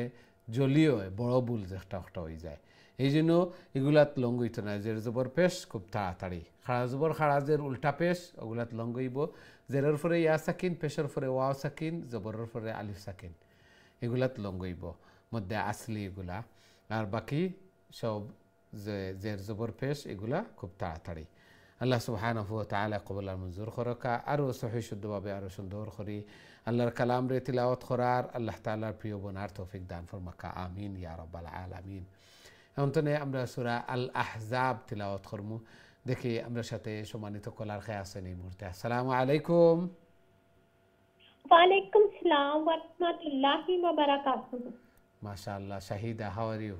জলীয় বড় ভুল একটা একটা হয়ে যায় এই জন্য এগুলাত লং হইত না জের জবর পেশ খুব তাড়াতাড়ি খাড়া জবর খাড়াজের উল্টা পেশ ওগুলাত লং হইব জেরের ফরে ইয়া সাকিন পেশের ফরে ওয়াও সাকিন জবরের ফরে আলিফ সাকিন এগুলাত লং হইব মধ্যে আসলি এগুলা আর বাকি সব জের জবর পেশ এগুলা খুব তাড়াতাড়ি আল্লাহ সুবহানাহু ওয়া তাআলা কবুল আর মঞ্জুর করকা আরও সহি শুদ্ধভাবে আরও সুন্দর করি আল্লাহর কালাম রে তিলাওয়াত করার আল্লাহ তাআলার প্রিয় বোনার তৌফিক দান ফরমাকা আমিন ইয়া রাব্বাল আলামিন। এখন তো আমরা সূরা আল আহজাব তিলাওয়াত করমু দেখি আমরা সাথে সম্মানিত কলার খেয়ে আছেন এই মুহূর্তে। আসসালামু আলাইকুম। ওয়ালাইকুম আসসালাম ওয়া রাহমাতুল্লাহি ওয়া বারাকাতুহু। মাশাআল্লাহ Shahida, how are you?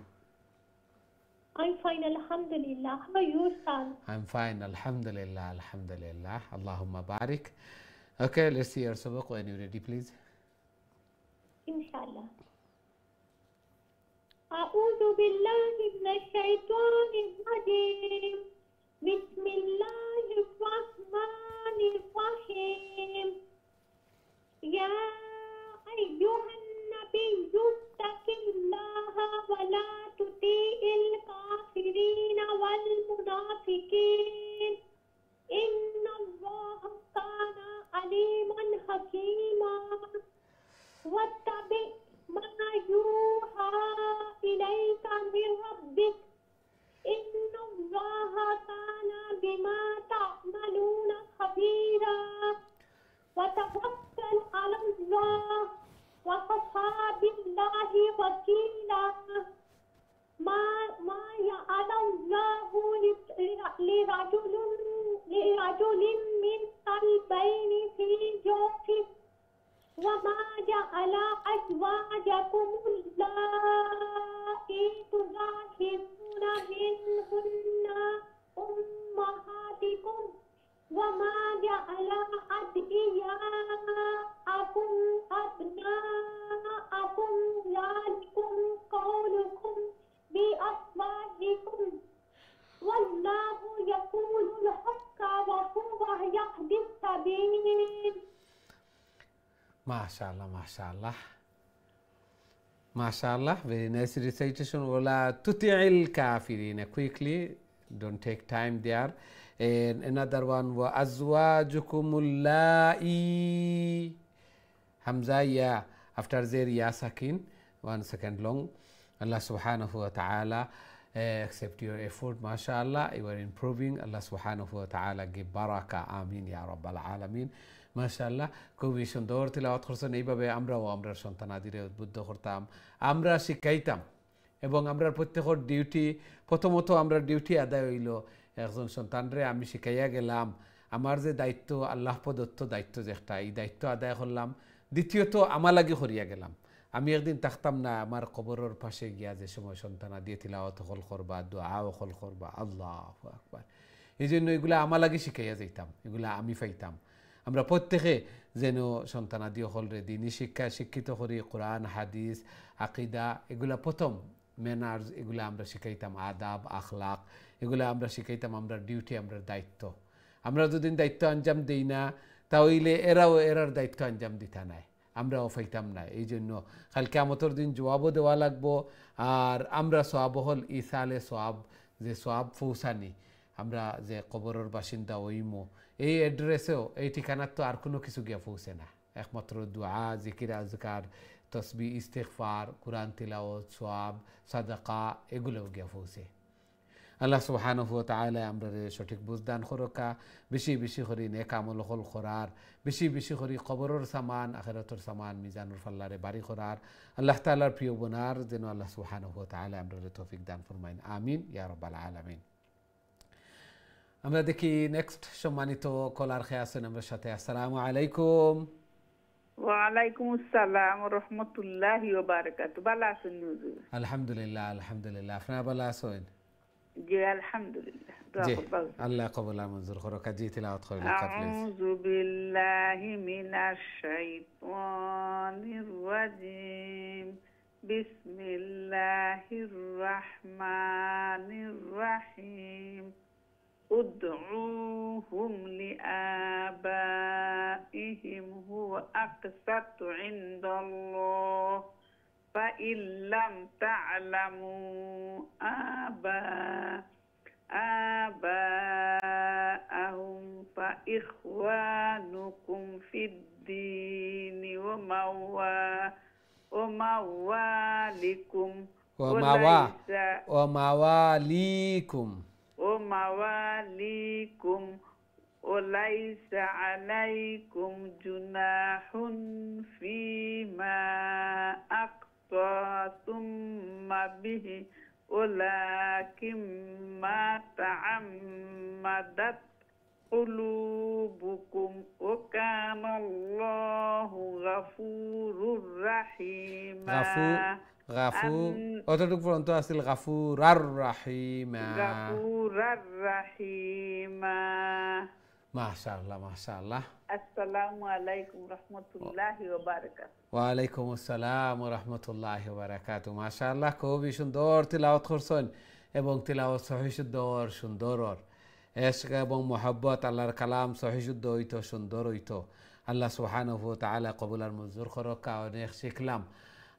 I'm fine, alhamdulillah. How are you, son? I'm fine, alhamdulillah, alhamdulillah. Allahumma barik. Okay, let's see your sabaq when you're ready, please. Inshallah. أعوذ بالله من الشيطان الرجيم. بسم الله الرحمن الرحيم. يا أيها النبي اتق الله ولا تطيع الكافرين والمنافقين إن الله كان عليما حكيما واتبع ما يوحى إليك من ربك إن الله كان بما تعملون خبيرا وتوكل على الله وكفى بالله وكيلا ما يعلم الله لرجل من قلبين في جوفه وما جعل أزواجكم اللائي تظاهرون منهن أمهاتكم وما جعل أدعياءكم أبناءكم ذلكم قولكم بأفواهكم والله يقول الحق وهو يهدي السبيل. MashaAllah, MashaAllah. MashaAllah, very nice recitation. Wala tuti'il kafirina. Quickly, don't take time there. And another one, wa azwajukumul la'i. Hamza ya, after there ya sakin, 1 second long. Allah subhanahu wa ta'ala accept your effort, mashallah. You are improving. Allah subhanahu wa ta'ala give barakah. Amin ya rabbal alamin. মাশাআল্লাহ, খুবই সুন্দর তিলাওয়াত করছেন। এইভাবে আমরাও আমরার সন্তানাদিরে উদ্বুদ্ধ করতাম, আমরা শিখাইতাম এবং আমরার প্রত্যেকের ডিউটি প্রথমত আমরা ডিউটি আদায় হইল একজন সন্তানরে আমি শিখাইয়া গেলাম আমার যে দায়িত্ব আল্লাহ প্রদত্ত দায়িত্ব যে একটা এই দায়িত্ব আদায় করলাম। দ্বিতীয়ত আমার লাগে করিয়া গেলাম, আমি একদিন থাকতাম না আমার কবরের পাশে গিয়া যে সময় সন্তানা দিয়ে তিলাওয়াত হল করবা দোয়াও হল করবা আল্লাহু আকবার। এই জন্য এগুলা আমার লাগে শিখাইয়া যাইতাম, এগুলা আমি পাইতাম। আমরা প্রত্যেকে যেন সন্তানাদি হলরে দিনী শিক্ষা শিক্ষিত করি কোরআন হাদিস আকিদা এগুলা প্রথম ম্যানার্স এগুলা আমরা শিখাইতাম আদাব আখলাক এগুলা আমরা শিখাইতাম আমরা ডিউটি আমরা দায়িত্ব আমরা যদি দায়িত্ব আঞ্জাম দেই না তাহলে এরাও এরার দায়িত্ব আঞ্জাম দিতা নাই আমরাও পাইতাম না এই জন্য কাল কিয়ামতের দিন জবাবও দেওয়া লাগবো আর আমরা সোয়াব হল ইসালে সোয়াব যে সোয়াব পৌঁছানি আমরা যে কবরের বাসিন্দা ওইমো এই অ্যাড্রেসেও এই ঠিকানার তো আর কোনো কিছু গিয়া পৌঁছে না একমাত্র দুআ জিকির আজকার তসবি ইস্তেগফার কোরআন তিলাওয়াত সোয়াব সাদাকা এগুলোও গিয়া পৌঁছে আল্লাহ সুবহানাহু ওয়া তাআলা আমরা সঠিক বুঝদান করকা বেশি বেশি করি নেক আমল হল করার বেশি বেশি করি কবরের সামান আখিরাতের সামান মিজানুর ফাল্লারে বাড়ি করার আল্লাহ তাআলার প্রিয় বোনার যেন আল্লাহ সুবহানাহু ওয়া তাআলা আমরা তৌফিক দান ফরমাইন আমিন ইয়া রাব্বাল আলামিন আমরা দেখি নেক্সট সম্মানিত কলার খেয়ে আছেন আমার সাথে আসসালামু আলাইকুম ওয়ালাইকুম আসসালাম ওয়া রাহমাতুল্লাহি ওয়া বারাকাতুহু ভালো আছেন হুজুর আলহামদুলিল্লাহ আলহামদুলিল্লাহ আপনারা ভালো আছেন জি আলহামদুলিল্লাহ জি আল্লাহ কবুল মঞ্জুর করুক জি তিলাওয়াত করেন প্লিজ আউযু বিল্লাহি মিনাশ শাইতানির রাজিম বিসমিল্লাহির রাহমানির রাহিম উদউহুম লিআবাইহিম হুয়া আকসাতু ইনদাল্লাহ فإن لم تعلموا آباءهم فإخوانكم في الدين ومواليكم وليس عليكم جناح فيما ثم به ولكن ما تعمدت قلوبكم وكان الله غفور رحيما غفور অতটুকু পর্যন্ত আসল গাফুরার রাহিমা মাশাআল্লাহ মাশাআল্লাহ আসসালামু আলাইকুম রাহমাতুল্লাহি ওয়া বারাকাতুহু ওয়া আলাইকুম আসসালাম ওয়া রাহমাতুল্লাহি ওয়া বারাকাতুহু মাশাআল্লাহ খুবই সুন্দর তিলাওয়াত করছেন এবং তিলাওয়াত সহিহ শুদ্ধ সুন্দর ইশক এবং মোহাব্বত আল্লাহর কালাম সহিহ শুদ্ধ হইতো সুন্দর হইতো আল্লাহ সুবহানাহু ওয়া তাআলা কবুল আর মঞ্জুর করুক অনেক শিখলাম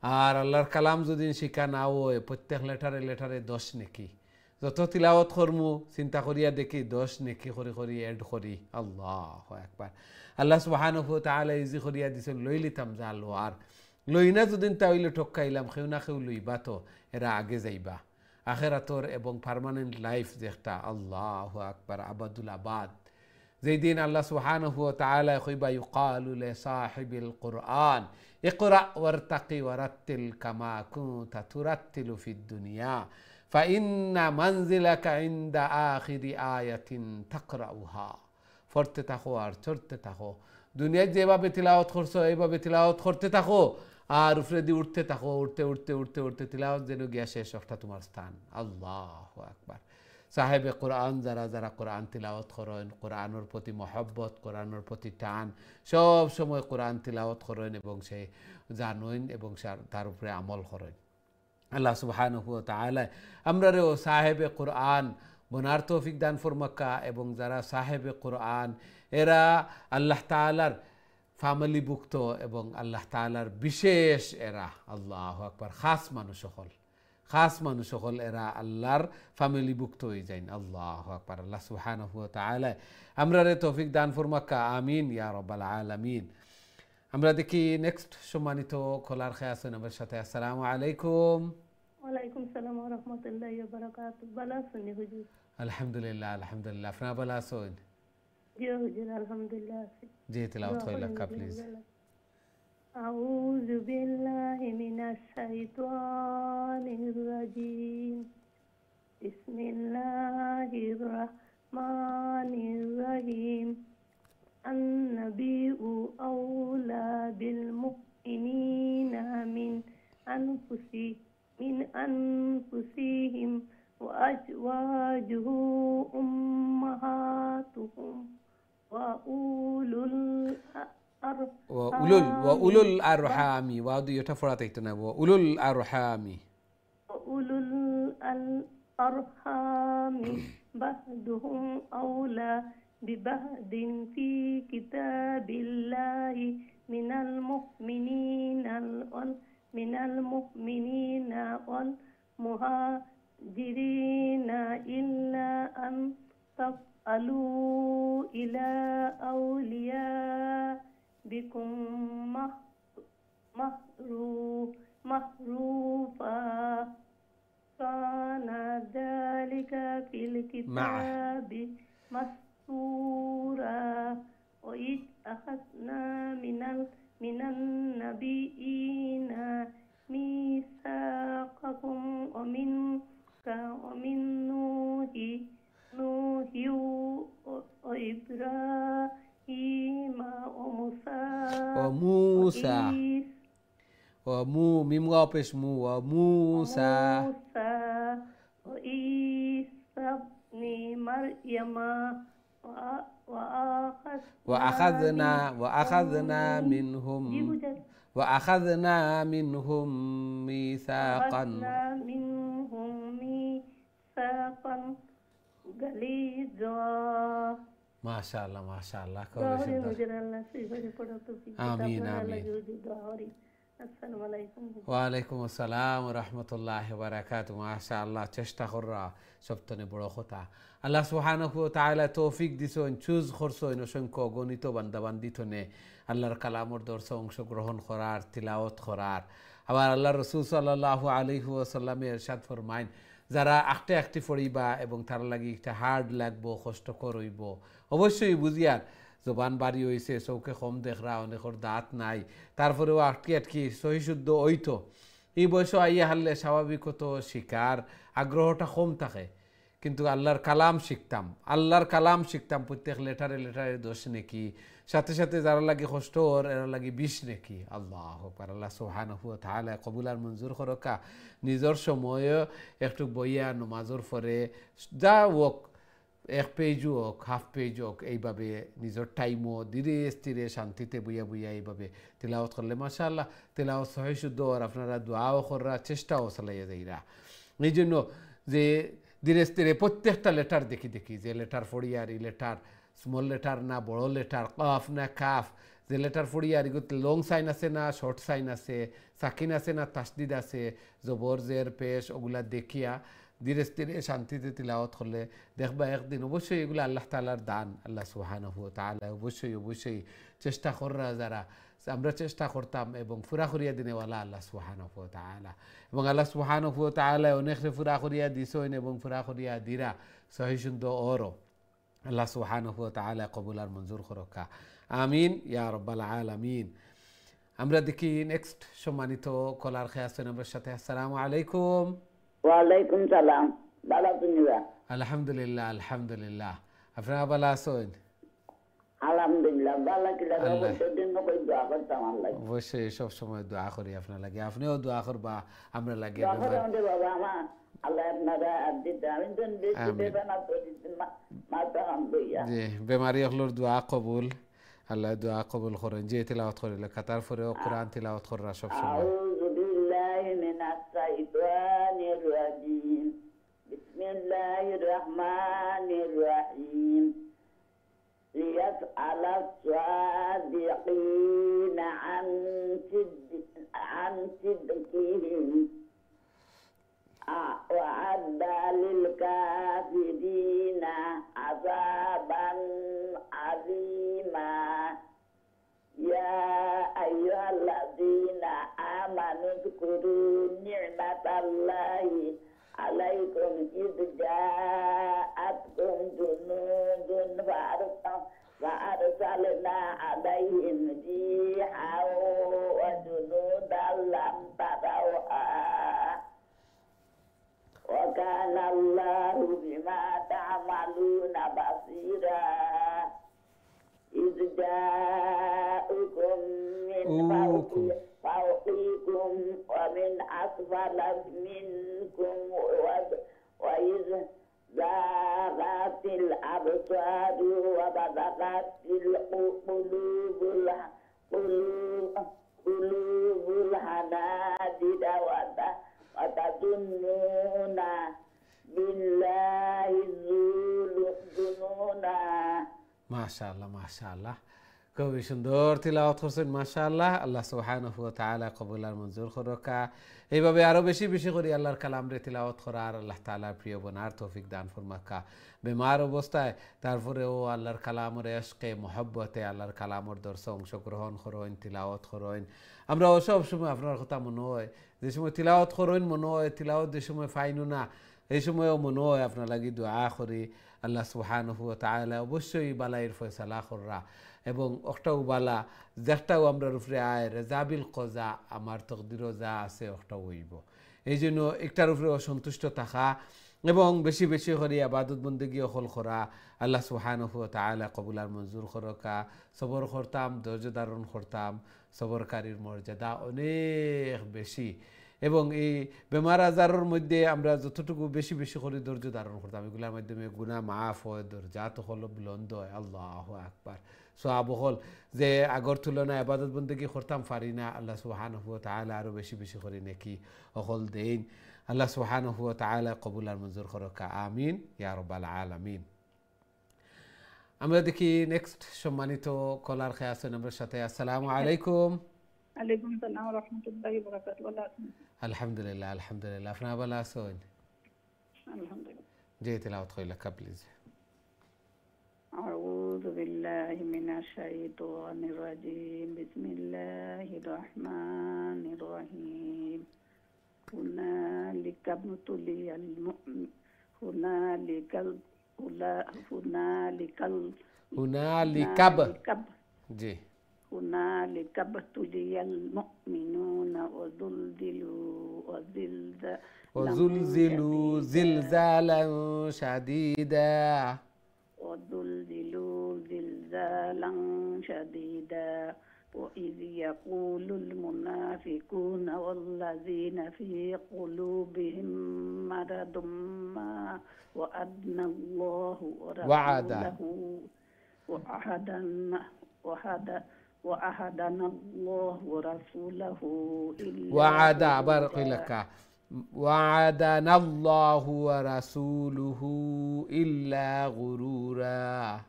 আর আল্লাহর কালাম যদি শিখা না হয় প্রত্যেক লেটারে 10 নেকি যত তিলাওয়াত করমু চিন্তা করিয়া দেখি 10 নেকি করি এড করি আল্লাহু আকবার আল্লাহ সুবহানাহু ওয়া তাআলা ইজি করিয়া দিছেন লইলিতাম জাল আর লইনা যদি তাইলে ঠকাইলাম কেউ না কেউ লইবা তো এরা আগে যাইবা আখিরাতর এবং পার্মানেন্ট লাইফ যেটা আল্লাহু আকবার আবাদুল আবাদ যেই দিন আল্লাহ সুবহানাহু ওয়া তাআলা কইবা ইউকালু লিসাহিবিল কুরআন ইকরা ওয়ারতাকি ওয়ারাত্তিল কামা কুনতা তুরাত্তিলু ফিদ দুনিয়া ফাইন্না মানজিলাকা ইনদা আখিরি আয়াতিন তাকরাউহা পড়তে থাকো আর চড়তে থাকো দুনিয়ায় যেভাবে তিলাওয়াত করছো এইভাবে তিলাওয়াত করতে থাকো আর উপরে দিয়ে উঠতে থাকো উঠতে তিলাওয়াত যেন গিয়া শেষ একটা তোমার স্থান আল্লাহু আকবার সাহেবে কোরআন যারা কোরআন তিলাওয়াত করেন কোরআনের প্রতি মহব্বত কোরআনের প্রতি টান সব সময় কোরআন তিলাওয়াত করেন এবং সে জানেন এবং তার উপরে আমল করেন আল্লাহ সুবহানাহু ওয়া তাআলা আমরাও সাহেবে কোরআন বনার তৌফিক দান ফরমাক্কা এবং যারা সাহেবে কোরআন এরা আল্লাহ তাআলার ফ্যামিলিভুক্ত এবং আল্লাহ তাআলার বিশেষ এরা আল্লাহু আকবার খাস মানুষ সকল এরা আল্লাহর ফ্যামিলিভুক্ত হয়ে যায় আল্লাহু আকবার আল্লাহ সুবহানাহু ওয়া তাআলা আমরারে তৌফিক দান ফরমাক্কা আমিন ইয়া রাব্বাল আলামিন আমরা দেখি নেক্সট সম্মানিত খোলার খেয়ে আছেন আমার সাথে আসসালামু আলাইকুম ওয়ালাইকুম সালাম ওয়া রাহমাতুল্লাহি ওয়া বারাকাতুহু ভালো আছেন হুজুর আলহামদুলিল্লাহ আলহামদুলিল্লাহ আপনারা ভালো আছেন জি হুজুর আলহামদুলিল্লাহ জি তিলাওয়াত কইলা প্লিজ আউযু বিল্লাহি মিনাশ শাইতানির রাজিম বিসমিল্লাহির রাহমানির রাহিম النبي أولى بالمؤمنين من أنفسهم وأزواجه أمهاتهم وأولو ulul arhami ওয়া দুইটা ফরাতে তো না ulul arhami وأولو الأرحام بعضهم أولى ببعض في كتاب الله من المؤمنين والمهاجرين إلا أن تفعلوا إلى أوليائكم معروفا كان ذلك في الكتاب مسطورا وإذ أخذنا من النبيين ميثاقكم ومنك ومن نوح وإبراهيم وموسى ميم واقف مو وموسى وعيسى ابن مريم وأخذنا منهم ميثاقا غليظا ما شاء الله آمين আসসালামু আলাইকুম ওয়ালাইকুম আসসালাম ওয়া রাহমাতুল্লাহি ওয়া বারাকাতুহু মাশাআল্লাহ চেষ্টা কররা সবতনে বড় কথা আল্লাহ সুবহানাহু ওয়া তাআলা তৌফিক দিছেন চুজ করছেন অসংখ্য গণিত বান্দা বান্দিতনে আল্লাহর কালামর দর্শন অংশগ্রহণ করার তিলাওয়াত করার আবার আল্লাহর রাসূল সাল্লাল্লাহু আলাইহি ওয়াসাল্লামের ইরশাদ ফরমাইন যারা একটি পড়িবা এবং তার লাগি একটা হার্ড লাগবো কষ্টকর হইব অবশ্যই বুঝিয়ার জবান বাড়ি হয়েছে চৌকে কম দেখরা অনেকর দাঁত নাই তারপরেও আটকি সহি শুদ্ধ হইতো এই বয়স আইয়া হারলে স্বাভাবিকত শিকার আগ্রহটা কম থাকে কিন্তু আল্লাহর কালাম শিখতাম প্রত্যেক লেটারে দোষ নাকি সাথে সাথে যারা লাগে কষ্ট ওর এরা লাগে বিষ নাকি আল্লাহু আকবার আল্লাহ সুবহানাহু ওয়া তাআলা কবুল আর মঞ্জুর করকা নিজের সময়ে একটু বইয়া নমাজর পরে যা হোক 1 পেজ হোক হাফ পেজ হোক এইভাবে নিজের টাইমও ধীরে স্থিরে শান্তিতে বইয়া এইভাবে তিলাওয়াত করলে মাশাআল্লাহ তিলাওয়াত সহি শুদ্ধ আর আপনারা দোয়াও করার চেষ্টাও চালাইয়া যাইরা এই জন্য যে ধীরে স্থিরে প্রত্যেকটা লেটার দেখি যে লেটার ফড়িয়ার এই লেটার স্মল লেটার না বড় লেটার কফ না কাফ যে লেটার ফড়িয়ার এগুলো লং সাইন আছে না শর্ট সাইন আছে সাকিন আছে না তাসদিদ আছে জবর জের পেশ ওগুলা দেখিয়া ধীরে স্থিরে শান্তিতে তিলাওয়াত করলে দেখবা একদিন অবশ্যই এগুলো আল্লাহ তাআলার দান আল্লাহ সুবহানাহু ওয়া তাআলা অবশ্যই চেষ্টা কররা যারা আমরা চেষ্টা করতাম এবং ফুরা করিয়া দিনেওয়ালা আল্লাহ সুবহানাহু ওয়া তাআলা এবং আল্লাহ সুবহানাহু ওয়া তাআলা অনেকরে ফুরা করিয়া দিছেন এবং ফুরা করিয়া দিরা সহি সুন্দর ওরও আল্লাহ সুবহানাহু ওয়া তাআলা কবুল আর মঞ্জুর করকা আমিন ইয়া রাব্বাল আলামিন আমরা দেখি নেক্সট সম্মানিত কলার খেয়ে আছেন আমার সাথে আসসালামু আলাইকুম ওয়ালাইকুম সালাম ভালো আছেন আলহামদুলিল্লাহ আপনারা ভালো আছেন আলহামদুলিল্লাহ ভালো কি লাগে প্রতিদিন কই দোয়া করতাম আল্লাহ অবশ্যই সব সময় দোয়া করি আপনার লাগে আপনিও দোয়া করবা আমরা লাগে বাবা আমার আল্লাহ আপনারা দিতে আমি তো বেশি বেদনা করি মাথা হাম দইয়া জি বেমারি হলোর দোয়া কবুল আল্লাহ দোয়া কবুল করেন যে তিলাওয়াত করিলে কাতার পরেও কোরআন তিলাওয়াত করা সব সময় আউযু বিল্লাহি মিনাশ শাইতানির রাজিম বিসমিল্লাহির রাহমানির রহিম ليسأل الصادقين عن صدقهم وأعد للكافرين عذابا عظيما يا أيها الذين آمنوا اذكروا نعمة الله عليكم إذ جاءتكم جنود فأرسلنا عليهم ريحا وجنودا لم تروها وكان الله بما تعملون بصيرا إذ جاءكم من فوقكم ومن أسفل منكم وإذ زاغت الأبصار وبلغت القلوب الحناجر وتظنون بالله الظنونا মাশাআল্লাহ মাশাআল্লাহ খুবই সুন্দর তিলাওয়াত করছেন মাশাআল্লাহ আল্লাহ সুবহানাহু ওয়া তাআলা কবুল আর মঞ্জুর করুকা এইভাবে আরো বেশি বেশি করে আল্লাহর কালাম রে তিলাওয়াত করা আর আল্লাহ তাআলার প্রিয় বনার তৌফিক দান ফরমাকা বেমার অবস্থায় তারপরেও আল্লাহর কালামের ইশকে মহব্বতে আল্লাহর কালামের দর্শন অংশগ্রহণ করেন তিলাওয়াত করেন আমরা সব সময় আপনার কথা মনে হয় যে সময় তিলাওয়াত করেন মনে হয় তিলাওয়াত যে সময় ফাইনু না এই সময়ও মনে হয় আপনার লাগি দোয়া করি আল্লাহ সুবহানাহু ওয়া তাআলা অবশ্যই বালাইয়ের ফয়সালা কররা এবং অক্টাও বালা যেটাও আমরা উপরে আয় রেজাবিল কজা আমার তকদিরও যা আছে অক্টাও হইব এই জন্য একটার উপরে অসন্তুষ্ট থাকা এবং বেশি বেশি করে আবাদত বন্দেগী অকল করা আল্লাহ সুবহানাহু ওয়া তাআলা কবুল আর মঞ্জুর করকা সবর করতাম ধৈর্য ধারণ করতাম সবরকারীর মর্যাদা অনেক বেশি এবং এই বেমার আজারের মধ্যে আমরা যতটুকু বেশি বেশি করে ধৈর্য ধারণ করতাম এগুলোর মাধ্যমে গুনাহ মাফ হয় দরজা তো হল বুলন্দ হয় আল্লাহু আকবার সওয়াব হল যে আগর তুলনায় ইবাদত বন্দেগী করতাম পারি না আল্লাহ সুবহানাহু ওয়া তাআলা আরো বেশি বেশি করে নেকি হল দেন আল্লাহ সুবহানাহু ওয়া তাআলা কবুল আর মঞ্জুর করুক আমিন ইয়া রাব্বাল আলামিন আমরা দেখি নেক্সট সম্মানিত কলার খেয়ে আছেন আমার সাথে আসসালামু আলাইকুম আলাইকুম সালাম ওয়া রাহমাতুল্লাহি ওয়া বারাকাতুহু ভালো আছেন আলহামদুলিল্লাহ আলহামদুলিল্লাহ আপনারা ভালো আছেন আলহামদুলিল্লাহ জি তিলাওয়াত কইলা প্লিজ أعوذ بالله من الشيطان الرجيم بسم الله الرحمن الرحيم هنالك ابتلي المؤمن هنالك জি هنالك ابتلي المؤمنون وزلزلوا زلزالا شديدا وإذ يقول المنافقون والذين في قلوبهم مرض ما وعدنا الله ورسوله وعدنا الله ورسوله وعد بارك لك وعدنا الله ورسوله إلا غرورا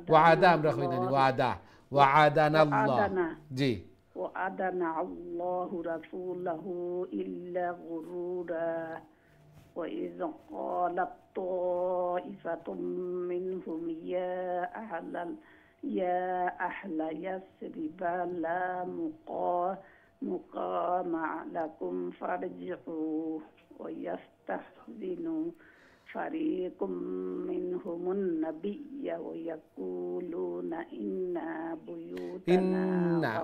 وعد أمر خويناني وعدنا الله جي وعدنا الله رسوله إلا غرورا وإذ قالت طائفة منهم يا أهل يثرب لا مقام لكم فارجعوا ويستحزن فريق منهم النبي ويقولون إن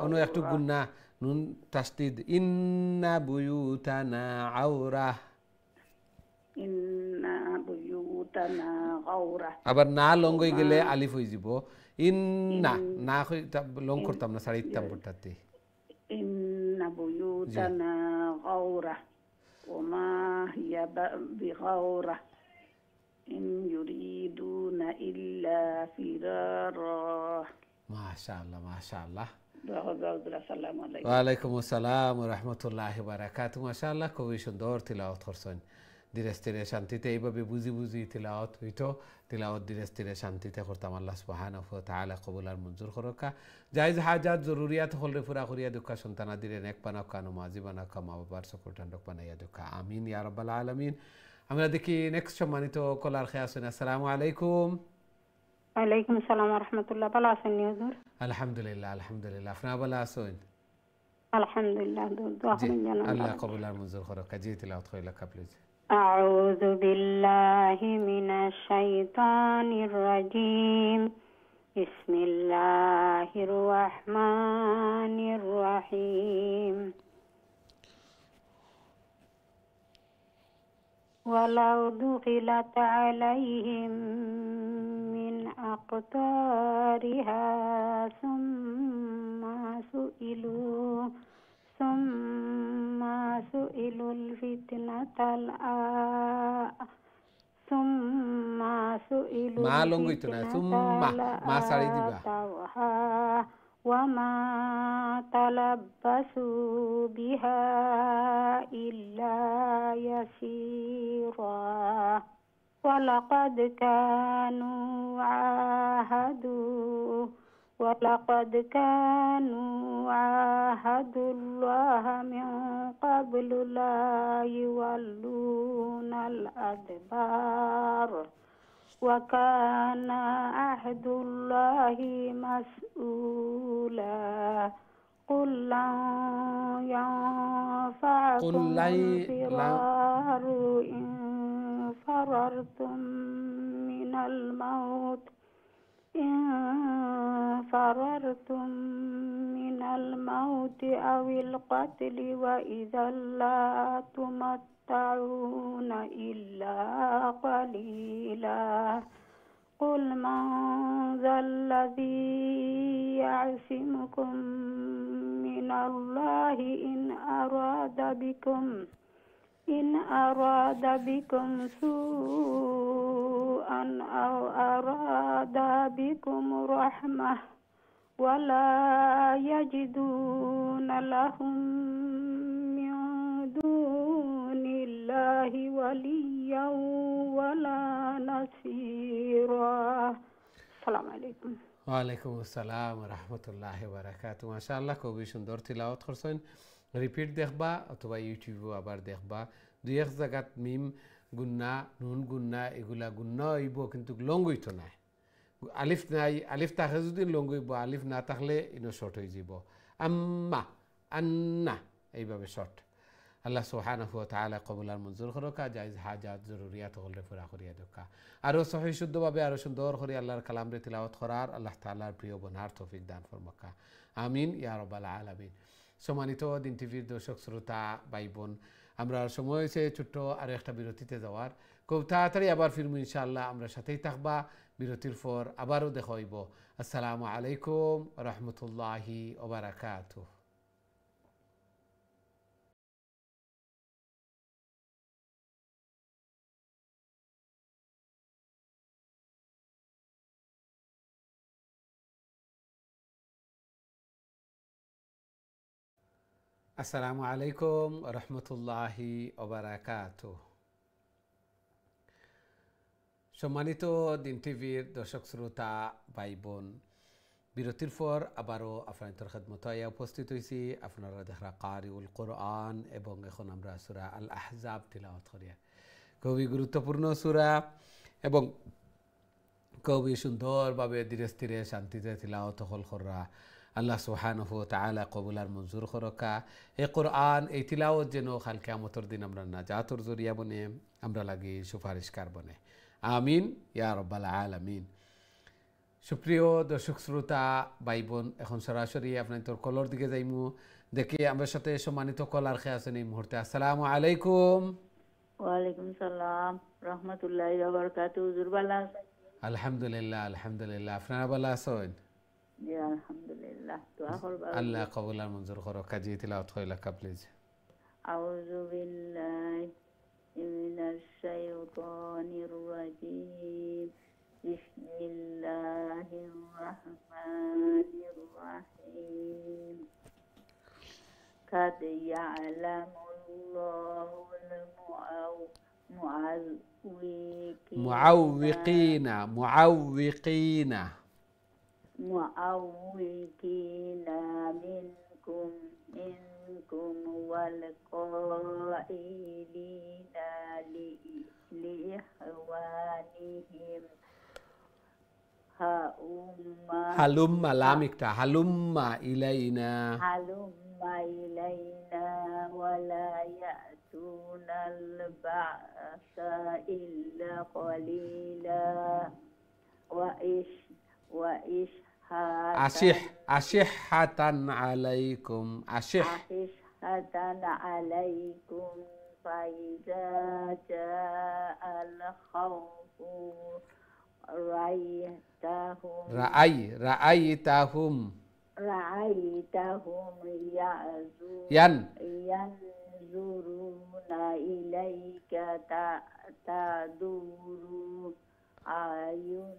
أنو يكتب قلنا نون تشديد إن بيوتنا عورة إن بيوتنا عورة আবার না লঙ্গই গেলে আলিফ হয়ে যাব ইন্না না লং করতাম না সাড়ে ইত্তাম পড়তাতে إن بيوتنا عورة وما هي بغورة إن يريدون إلا فرارا ما شاء الله ما شاء الله السلام عليكم ওয়ালাইকুম আসসালাম ওয়া রাহমাতুল্লাহি ওয়া বারাকাতুহু মাশাআল্লাহ খুবই সুন্দর তিলাওয়াত করছেন ধীরে স্থিরে শান্তিতে এইভাবে বুঝি বুঝি তিলাওয়াত হইতো তিলাওয়াত ধীরে স্থিরে শান্তিতে করতাম আল্লাহ সুবহানাহু ওয়া তাআলা কবুল আর মঞ্জুর করুকা জায়েজ হাজাত জরুরিয়াত হলরে পুরা করিয়া দুকা সন্তানা দিরে নেক বানাও কানো মাজি বানাও মা বাবার সকলটান রক বানাইয়া দুকা আমিন ইয়া রাব্বাল আলামিন আমরা দেখি নেক্সট সম্মানিত কলার খেয়ে আছেন আসসালামু আলাইকুম ওয়ালাইকুম আসসালাম ওয়া রাহমাতুল্লাহ ভালো আছেন হুজুর আলহামদুলিল্লাহ আলহামদুলিল্লাহ আপনারা ভালো আছেন আলহামদুলিল্লাহ দোয়া করেন জানান আল্লাহ কবুল আর মঞ্জুর করুকা জি তিলাওয়াত কইলা প্লিজ أعوذ بالله من الشيطان الرجيم بسم الله الرحمن الرحيم ولو دخلت عليهم من أقطارها ثم سئلوا الفتنة ثم سئلوا ما لونغيتنا ثم ما ساري ديبا وما تلبسوا بها إلا يسيرا ولقد كانوا عاهدوا الله من قبل لا يولون الأدبار وكان عهد الله مسؤولا قل لن ينفعكم الفرار إن فررتم من الموت أو القتل وإذا لا تمتعون إلا قليلا قل من ذا الذي يعصمكم من الله إن أراد بكم سوءا أو أراد بكم رحمة ولا يجدون لهم من دون الله وليا ولا نصيرا. السلام عليكم. ওয়ালাইকুম আসসালাম রহমতুল্লাহ বারাকাতু। মাশাআল্লাহ, খুবই সুন্দর তিলাওয়াত করছেন। রিপিট দেখবা অথবা ইউটিউবেও আবার দেখবা। দুই এক জায়গাত মিম গুন্না নুন গুন্না এগুলা গুন্না হইব, কিন্তু লং হইতো না। আলিফ নাই, আলিফ থাকে যদি লং হইব, আলিফ না থাকলে ইনো শর্ট হয়ে যাব। আম্মা আন্না এইভাবে শর্ট। আল্লাহ সুবহানাহু ওয়া তাআলা কবুল আর মঞ্জুর করুক, জায়েজ হাজাত জরুরিয়াত হলে পুরা করিয়া দেখা। আরও সহি শুদ্ধভাবে আরও সুন্দর করে আল্লাহর কালাম রে তিলাওয়াত করার আল্লাহ তাআলার প্রিয় বনার তৌফিক দান ফরমাকা। আমিন ইয়া রাব্বাল আলামিন। সম্মানিত দিন টিভির দর্শক শ্রোতা ভাই বোন, আমরা সময় হয়েছে ছোট্ট আরও একটা বিরতিতে যাওয়ার। খুব তাড়াতাড়ি আবার ফিরবো ইনশাআল্লাহ। আমরা সাথেই থাকবা। বিরতির পর আবারও দেখা হইব। আসসালামু আলাইকুম রহমতুল্লাহি ওয়া বারাকাতুহু। আসসালামু আলাইকুম রহমতুল্লাহি ওয়া বারাকাতুহু। সম্মানিত দিন টিভির দর্শক শ্রোতা ভাই বোন, বিরতির পর আবারও আপনাদের খেদমতে উপস্থিত হয়েছি। আপনারা দেখা কারিউল কোরআন এবং এখন আমরা সূরা আল আহজাব তিলাওয়াত করি। খুবই গুরুত্বপূর্ণ সূরা এবং খুবই সুন্দরভাবে ধীরে স্থিরে শান্তিতে তিলাওয়াত হল করা। আল্লাহ সুবহানাহু ওয়া তাআলা কবুল আর মঞ্জুর করকা। এই কোরআন এই তিলাওয়াত যেন কাল কিয়ামতের দিন আমরা নাজাতের জরিয়া বনে, আমরা লাগি সুপারিশকার বনে। আমিন ইয়া রাব্বাল আলামিন। সুপ্রিয় দর্শক শ্রোতা ভাই বোন, এখন সরাসরি আপনাদের কলর দিকে যাইমু। দেখি আমার সাথে সম্মানিত কলার খেয়ে আছেন এই মুহূর্তে। আসসালামু আলাইকুম। ওয়ালাইকুম সালাম রহমতুল্লাহি ওয়া বারাকাতুহু। হুজুর ভালো আছেন? আলহামদুলিল্লাহ আলহামদুলিল্লাহ। আপনারা ভালো আছেন? জি আলহামদুলিল্লাহ। দোয়া করবা। আল্লাহ কবুল আর মঞ্জুর করো। কাজী তিলাওয়াত কইলা প্লিজ। আউযু বিল্লাহি মিনাশ শাইতানির রাজীম। বিসমিল্লাহির রাহমানির রাহিম। قد يعلم الله المعوقين منكم والقائلين لإخوانهم هلم لامكتا هلم إلينا ولا يأتون البعث إلا قليلا أشحة عليكم فإذا جاء الخوف رأيتهم ينظرون إليك تدور أعينهم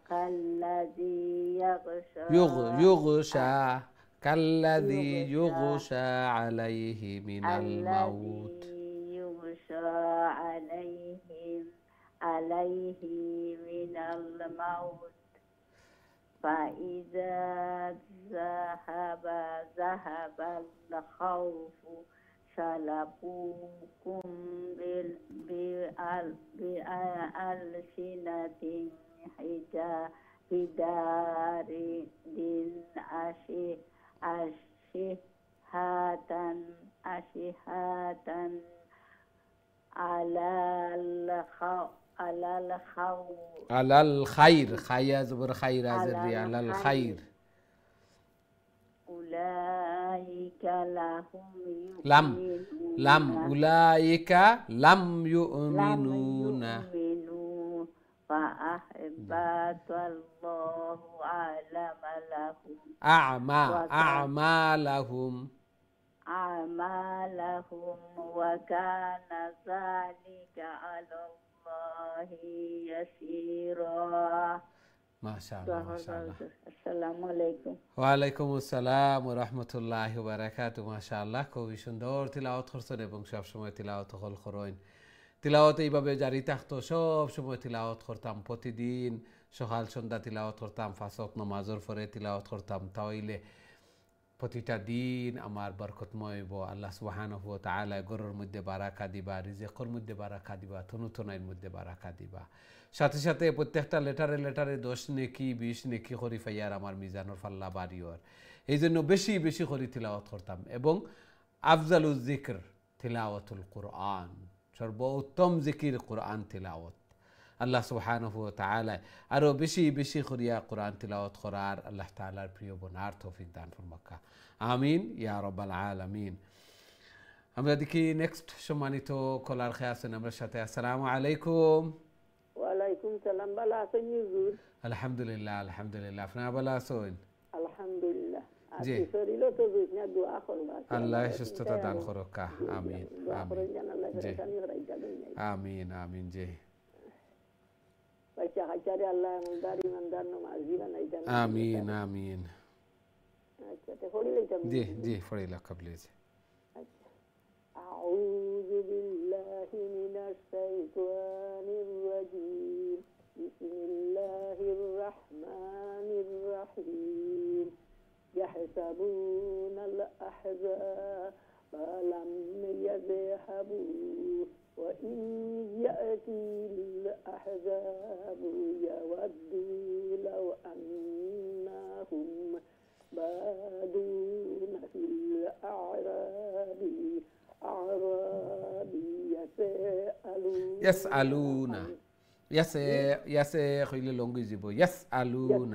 كالذي يغشى يغشى كالذي يغشى عليه من الموت الذي يغشى عليه من الموت فإذا ذهب الخوف سلكوكم بألسنة حداد أشهة على الخير خير زبر خير أزري على الخير أولئك لم أولئك لم يؤمنون فأحبط الله أعمالهم وكان ذلك على الله يسيرا. ما شاء الله ما شاء الله. السلام عليكم. ওয়ালাইকুম আসসালাম ওয়া রাহমাতুল্লাহি ওয়া বারাকাতুহু। মাশাআল্লাহ, খুবই সুন্দর তিলাওয়াত করছেন এবং সব সময় তিলাওয়াত হল করেন। তিলাওয়াত এইভাবে জারি থাকতো, সব সময় তিলাওয়াত করতাম, প্রতিদিন সকাল সন্ধ্যা তিলাওয়াত করতাম, পাঁচ ওয়াক্ত নামাজের পরে তিলাওয়াত করতাম, তাহলে প্রতিটা দিন আমার বরকতময় হইব। আল্লাহ সুবহানাহু ওয়া তাআলা ঘরের মধ্যে বারাকা দিবা, রিজিকের মধ্যে বারাকা দিবা, তনুতনাইর মধ্যে বারাকা দিবা। সাথে সাথে প্রত্যেকটা লেটারে 10 নেকি 20 নেকি করি ফাইয়ার আমার মিজানুর ফাল্লা বাড়িওর। এই জন্য বেশি বেশি করে তিলাওয়াত করতাম। এবং আফজালুজ যিকর তিলাওয়াতুল কুরআন, সর্বোত্তম জিকির কুরআন তিলাওয়াত। আল্লাহ সুবহানাহু ওয়া তাআলা আরো বেশি বেশি করিয়া কুরআন তিলাওয়াত করার আল্লাহ তাআলার প্রিয় বনার তৌফিক দান ফরমাক্কা। আমিন ইয়া রাব্বাল আলামিন। আমরা দেখি নেক্সট সম্মানিত কলার খেয়ে আছেন আমার সাথে। আসসালামু আলাইকুম। ওয়ালাইকুম সালাম। ভালো আছেন হুজুর? আলহামদুলিল্লাহ আলহামদুলিল্লাহ। আপনারা ভালো আছেন? আলহামদুলিল্লাহ। জি। আপনি শরীরও তো বুঝনা দোয়া করবা। আল্লাহ সুস্থতা দান করুক। আমিন দোয়া আমিন। করেন যেন আল্লাহ জি। জানি রাইজা দেন। আমিন আমিন। জি। বাচ্চা হাজারে আল্লাহ মুদারি ইমানদার নামাজি বানাই দেন। আমিন আমিন। আচ্ছা তে পড়ি লইতাম। জি জি পড়িলা প্লিজ। أعوذ بالله من الشيطان الرجيم. بسم الله الرحمن الرحيم. يحسبون الأحزاب لم يذهبوا وإن يأتي الأحزاب يودوا لو أنهم بادون في الأعراب يسألون خيل لونغي جيبو يسألون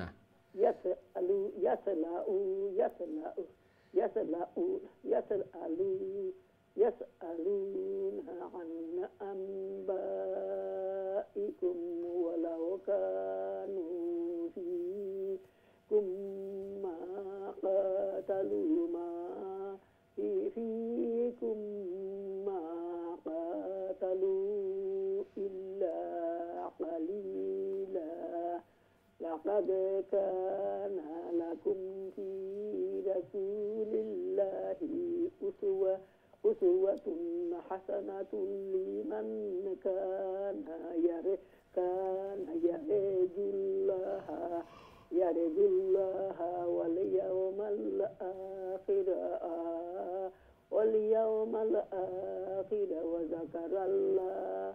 عن أنبائكم ولو كانوا فيكم ما قاتلوا ما فيكم ما قاتلوا إلا قليلا. لقد كان لكم في رسول الله أسوة حسنة لمن كان يرجو الله واليوم الآخر وذكر الله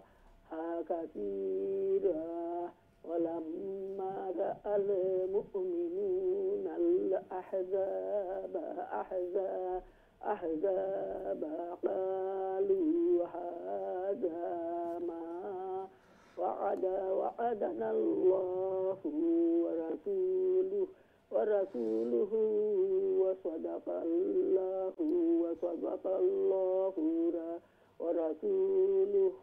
كثيرا. ولما رأى المؤمنون الأحزاب قالوا هذا ما وعدنا الله ورسوله وصدق الله ورسوله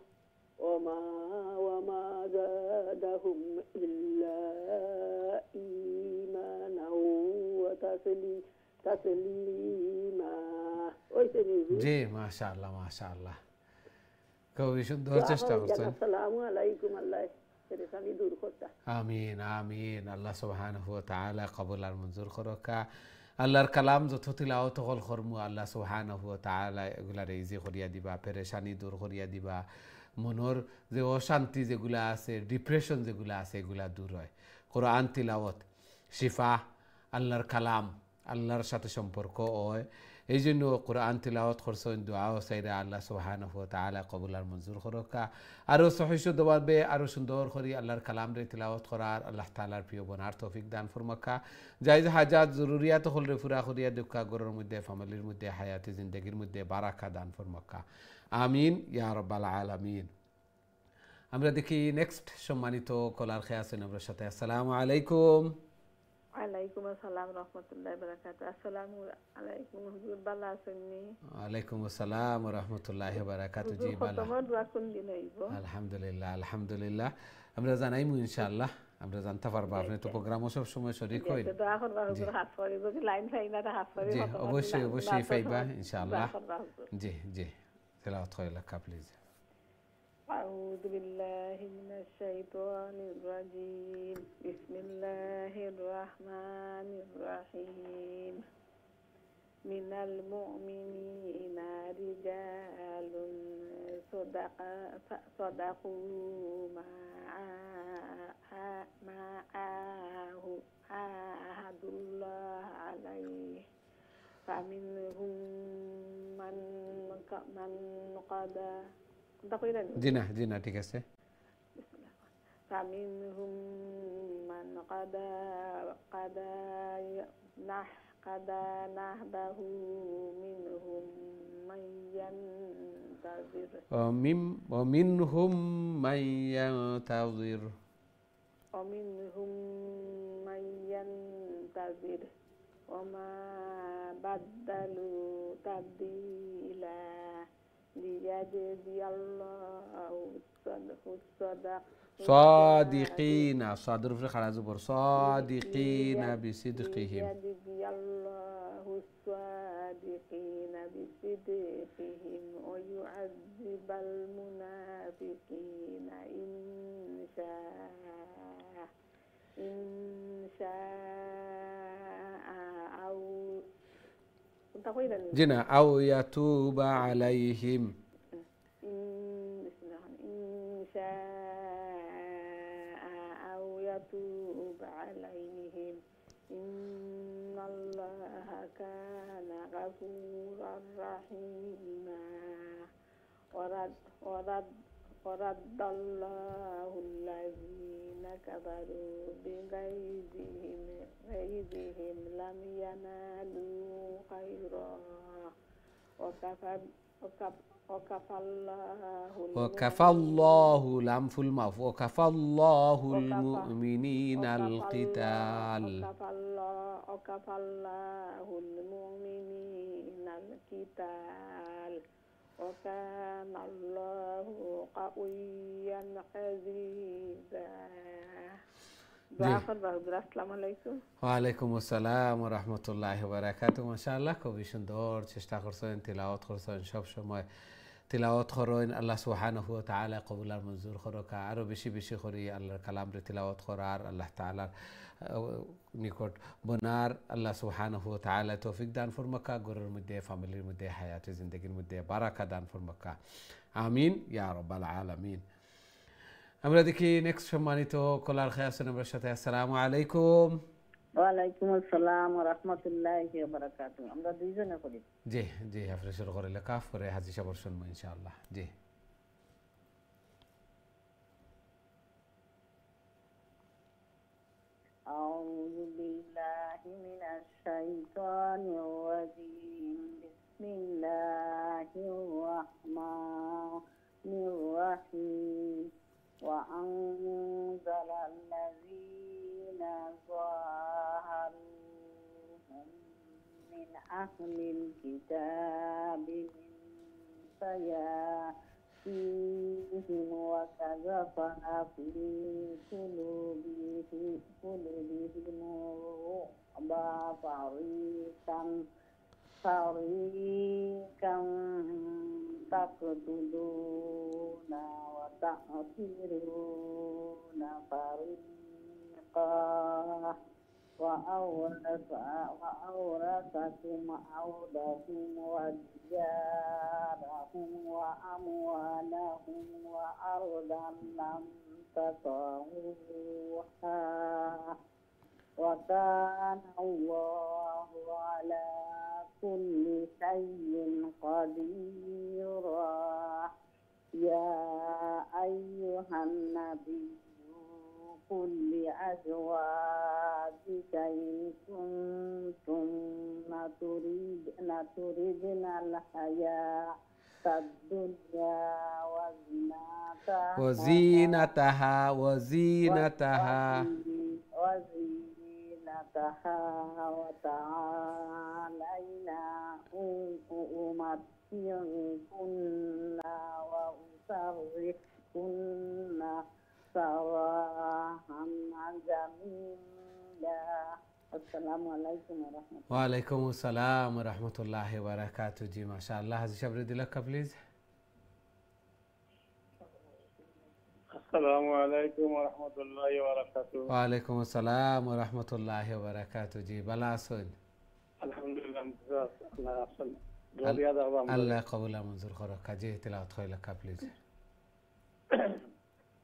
وما زادهم إلا إيمانا وتسليما. জি মাশাআল্লাহ মাশাআল্লাহ, খুবই সুন্দর চেষ্টা করছেন। আসসালামু আলাইকুম। আল্লাহ পেরেশানি দূর করতা। আমিন আমিন। আল্লাহ সুবহানাহু ওয়া তাআলা কবুল আর মঞ্জুর করকা। আল্লাহর কালাম যত তিলাওয়াত হল করমু আল্লাহ সুবহানাহু ওয়া তাআলা এগুলার ইজি করিয়া দিবা, পেরেশানি দূর করিয়া দিবা, মনের যে অশান্তি যেগুলা আছে, ডিপ্রেশন যেগুলা আছে এগুলা দূর হয়। কোরআন তিলাওয়াত শিফা, আল্লাহর কালাম আল্লাহর সাথে সম্পর্ক হয়। এই জন্য কোরআন তিলাওয়াত করছেন, দোয়াও চাইরা আল্লাহ সুবহানাহু ওয়া তাআলা কবুল আর মঞ্জুর করকা। আরও সহি শুদ্ধভাবে আরও সুন্দর করে আল্লাহর কালাম রে তিলাওয়াত করার আল্লাহ তাআলার প্রিয় বনার তৌফিক দান ফরমাকা। জায়েজ হাজাত জরুরিয়াত হল রে পুরা করিয়া দুঃখা গরের মধ্যে, ফ্যামিলির মধ্যে, হায়াতি জিন্দগির মধ্যে বারাকা দান ফরমাকা। আমিন ইয়া রাব্বাল আলামিন। আমরা দেখি নেক্সট সম্মানিত কলার খেয়ে আছেন আমার সাথে। আসসালামু আলাইকুম। ওয়ালাইকুম আসসালাম রহমতুল্লাহি ওয়া বারাকাতুহু। আসসালামু আলাইকুম হুজুর, ভালো আছেননি? ওয়ালাইকুম আসসালাম ওয়া রাহমাতুল্লাহি ওয়া বারাকাতুহু। জি ভালো, তোমার দোয়া কোন দিন হইব? আলহামদুলিল্লাহ আলহামদুলিল্লাহ। আমরা জানাইমু ইনশাআল্লাহ, আমরা জানতে পারবো। আপনি তো প্রোগ্রামও সব সময় শরীক হই। দোয়া করবা হুজুর, হাত পড়িব কি লাইন ফাইনা হাত পড়িব। জি অবশ্যই অবশ্যই পাইবা ইনশাআল্লাহ। জি জি তেলাওয়াত কইলা কা প্লিজ। أعوذ بالله من الشيطان الرجيم. بسم الله الرحمن الرحيم. من المؤمنين رجال صدقوا ما عاهدوا الله عليه فمنهم من قضى জি না ঠিক আছে। فمنهم من قضى نحبه منهم من ينتظر ومنهم من ينتظر وما بدلوا تبديلا ليجزي الله صادقين صادر في خلاص صادقين بصدقهم ليجزي الله الصادقين بصدقهم ويعذب المنافقين إن شاء أو جنا أو يتوب عليهم إن شاء أو يتوب عليهم إن الله كان غفورا رحيما ورد الله الذين كفروا بغيظهم لم ينالوا خيرا وكفى الله لم في المعف وكفى الله المؤمنين القتال وكفى الله المؤمنين القتال وكان الله قويا عزيزا. ওয়ালাইকুম আসসালাম ওয়া রাহমাতুল্লাহি ওয়া বারাকাতুহু। মাশাআল্লাহ খুবই সুন্দর চেষ্টা করছেন, তিলাওয়াত করছেন, সব সময় তিলাওয়াত করেন। আল্লাহ সুবহানাহু ওয়া তাআলা কবুল আর মঞ্জুর করকা। আরো বেশি বেশি করে আল্লাহর কালাম রে তিলাওয়াত করার, আল্লাহ তাআলার নিকট বনার আল্লাহ সুবহানাহু ওয়া তাআলা তৌফিক দান ফরমাকা। ঘরের মধ্যে, ফ্যামিলির মধ্যে, হায়াতে জিন্দেগির মধ্যে বারাকা দান ফরমাকা। আমিন ইয়া রাব্বাল আলামিন। আমরা দেখি নেক্সট সম্মানিত কলার খেয়ে আছেন আমার সাথে। আসসালামু আলাইকুম। ওয়ালাইকুম আসসালাম ওয়া রাহমাতুল্লাহি ওয়া বারাকাতুহু। আমরা দুইজনে করি। জি জি আপনি শুরু করে কাফ করে হাজি সাহেব শুনবো ইনশাআল্লাহ। জি আউযু বিল্লাহি মিনাশ শাইতানির রাজীম। বিসমিল্লাহির রাহমানির রাহিম। وأنزل الذين ظاهروهم من أهل الكتاب من سياسيهم وقذف في قلوبهم الرعب فريقا تقتلون وتأسرون فريقا وأورثكم أرضهم وديارهم وأموالهم وأرضا لم تطئوها وكان الله على كل شيء قديرا يا أيها النبي قل لأزواجك إن كنتن تردن الحياة الدنيا وزينتها وتعالينا أمتعكن وأسرحكن سراحا جميلا. السلام عليكم ورحمة الله. وعليكم السلام ورحمة الله وبركاته. جی ماشاءاللہ حضرت شبر دلک کا پلیز. السلام عليكم ورحمة الله وبركاته. وعليكم السلام ورحمة الله وبركاته. جی بلا سن. الحمد لله ممتاز. الله يحسن. الله قبول منظور خورك. جی تلاوت خوي لك پلیز.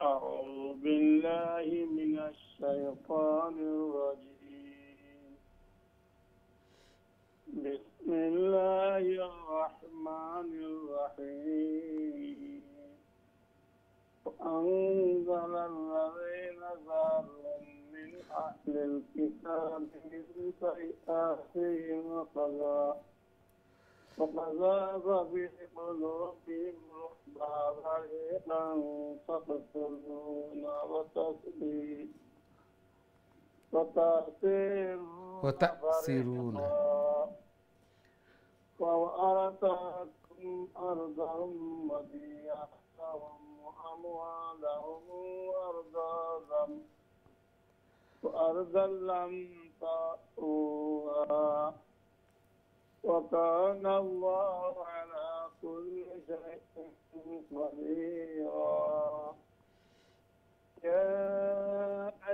أعوذ بالله من الشيطان الرجيم. بسم الله الرحمن الرحيم. وأنزل الذين ظهروا من أهل الكتاب من سيئاتهم وقذف في قلوبهم الرعب فريقا تقتلون وتأسرون وأورثكم أرضهم وديارهم وأموالهم وأرضا لم تطئوها وكان الله على كل شيء قديرا يا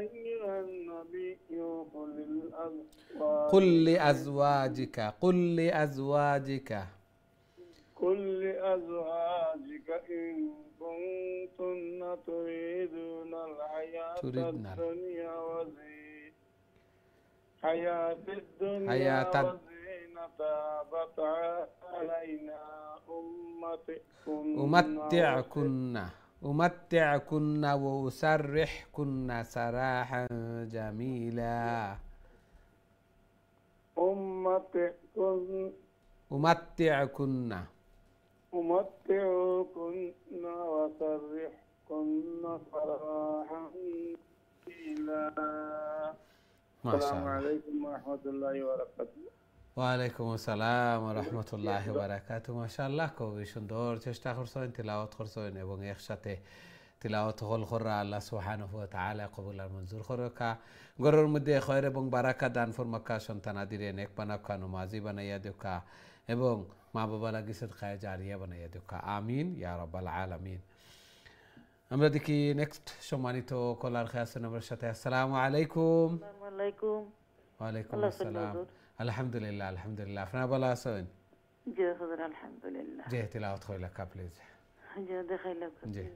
أيها النبي قل لأزواجك إن كنتن تريدن الحياة الدنيا وزينتها فتعالينا أمتعكن وأسرحكن سراحا جميلا. أمتعكن وسرحكن سراحا جميلا. السلام عليكم ورحمة الله وبركاته. وعليكم السلام ورحمة الله وبركاته. মাশাআল্লাহ খুবই সুন্দর চেষ্টা করছেন, তিলাওয়াত করছেন এবং একসাথে তিলাওয়াত হল করা আল্লাহ সুবহানাহু ওয়া তাআলা কবুল আর মঞ্জুর করুকা। ঘরের মধ্যে খয়র এবং বারাকা দান ফরমাকা, সন্তানাদিরে নেক বানাকা, নমাজি বানাইয়া দেওকা এবং মা বাবা লাগি সদকায়ে জারিয়া বানাইয়া দেওকা। আমিন ইয়া রাব্বাল আলামিন। আমরা দেখি নেক্সট সম্মানিত কলার খেয়াছেন আমার সাথে। আসসালামু আলাইকুম। ওয়ালাইকুম আসসালাম। আলহামদুলিল্লাহ আলহামদুলিল্লাহ। আপনারা ভালো আছেন? জি হুজুর আলহামদুলিল্লাহ। জি তিলাওয়াত কইলা কা প্লিজ। জি দেখাইলা জি।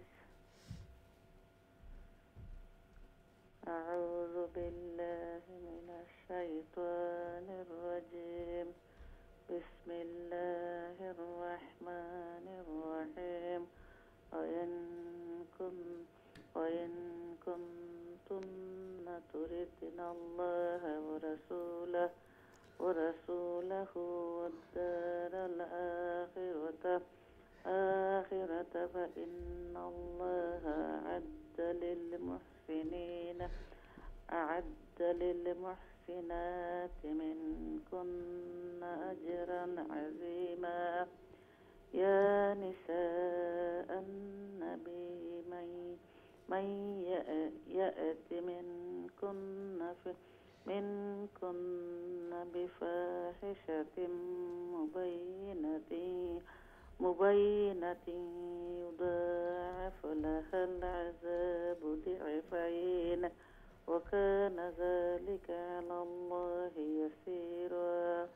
أعوذ بالله من الشيطان الرجيم. بسم الله الرحمن الرحيم. وإن كنتن تردن الله ورسوله والدار الآخرة فإن الله أعد للمحسنات منكن أجرا عظيما. يا نساء النبي من يأت منكن بفاحشة مبينة يضاعف لها العذاب ضعفين وكان ذلك على الله يسيرا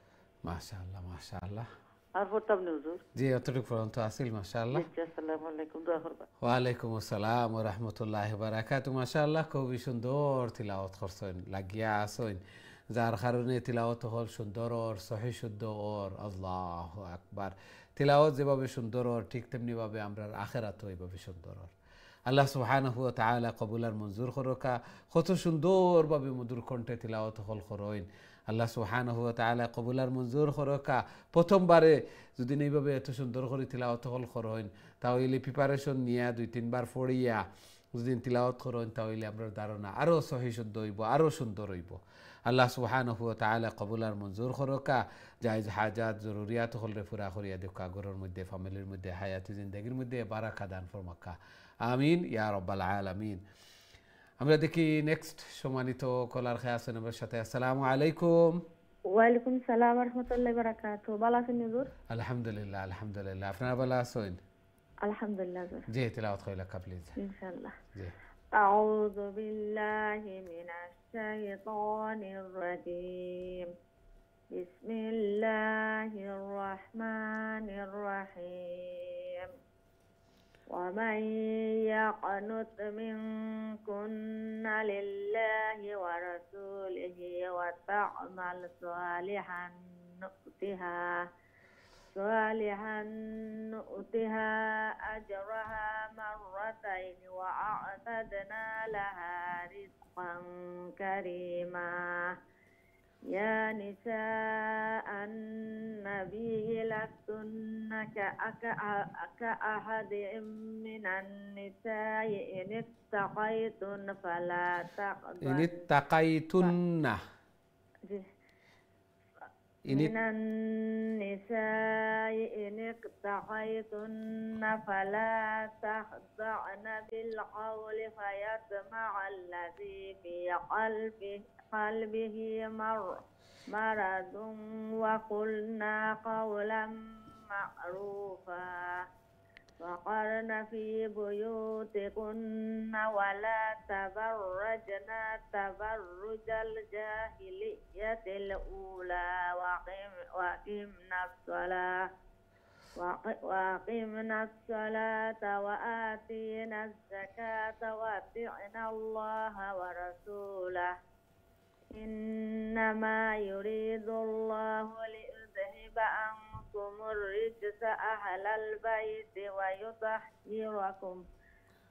ما شاء الله ما شاء الله عرفوا طبني حضور জি অতটুকু পর্যন্ত আসিল মাশাআল্লাহ السلام عليكم দোয়া করবা ওয়ালাইকুম আসসালাম ওয়া রাহমাতুল্লাহি ওয়া বারাকাতুহু মাশাআল্লাহ খুবই সুন্দর তিলাওয়াত করছেন লাগিয়া আছেন যার কারণে তিলাওয়াত হল সুন্দর ওর সহি শুদ্ধ ওর আল্লাহু আকবার তিলাওয়াত যেভাবে সুন্দর ওর ঠিক তেমনি ভাবে আমরা আখিরাত এইভাবে সুন্দর ওর আল্লাহ সুবহানাহু ওয়া তাআলা কবুল আর মঞ্জুর করুকা কত সুন্দরভাবে মধুর কণ্ঠে তিলাওয়াত হল করেন আল্লাহ সুবহানাহু ওয়া তাআলা কবুল আর মঞ্জুর করুকা প্রথমবারে যদি এইভাবে এত সুন্দর করে তিলাওয়াত হল করেন তাহলে প্রিপারেশন নিয়া 2-3 বার পড়িয়া যদি তিলাওয়াত করেন তাহলে আমরা ধারণা আরো সহি শুদ্ধ হইব আরো সুন্দর হইব আল্লাহ সুবহানাহু ওয়া তাআলা কবুল আর মঞ্জুর করুকা জায়েজ হাজাত জরুরিয়াত হলরে পুরা করিয়া দেখা ঘরের মধ্যে ফ্যামিলির মধ্যে হায়াতি জিন্দেগির মধ্যে বারাকা দান ফরমাকা আমিন ইয়া রাব্বাল আলামিন আমরা দেখি নেক্সট সম্মানিত কলার খেয়ে আছেন আমার সাথে আসসালামু আলাইকুম ওয়ালাইকুম সালাম ওয়া রাহমাতুল্লাহি ওয়া বারাকাতুহু ভালো আছেন হুজুর আলহামদুলিল্লাহ আলহামদুলিল্লাহ আপনারা ভালো আছেন আলহামদুলিল্লাহ হুজুর জি তিলাওয়াত কইলা প্লিজ ইনশাআল্লাহ জি আউযু বিল্লাহি মিনাশ শাইতানির রাজীম বিসমিল্লাহির রহমানির রহিম ومن يقنت منكن لله ورسوله وتعمل صالحا نؤتها أجرها مرتين وأعتدنا لها رزقا كريما يا نساء النبي لستن كأحد من النساء إن اتقيتن فلا تخضعن إن اتقيتن من النساء إن اتقيتن فلا تخضعن بالقول فيطمع الذي في قلبه مرض وقلنا قولا معروفا وقرن في بيوتكن ولا تبرجن تبرج الجاهلية الأولى وأقمنا الصلاة وآتينا الزكاة وأطعنا الله ورسوله إنما يريد الله ليذهب عنكم الرجس أهل البيت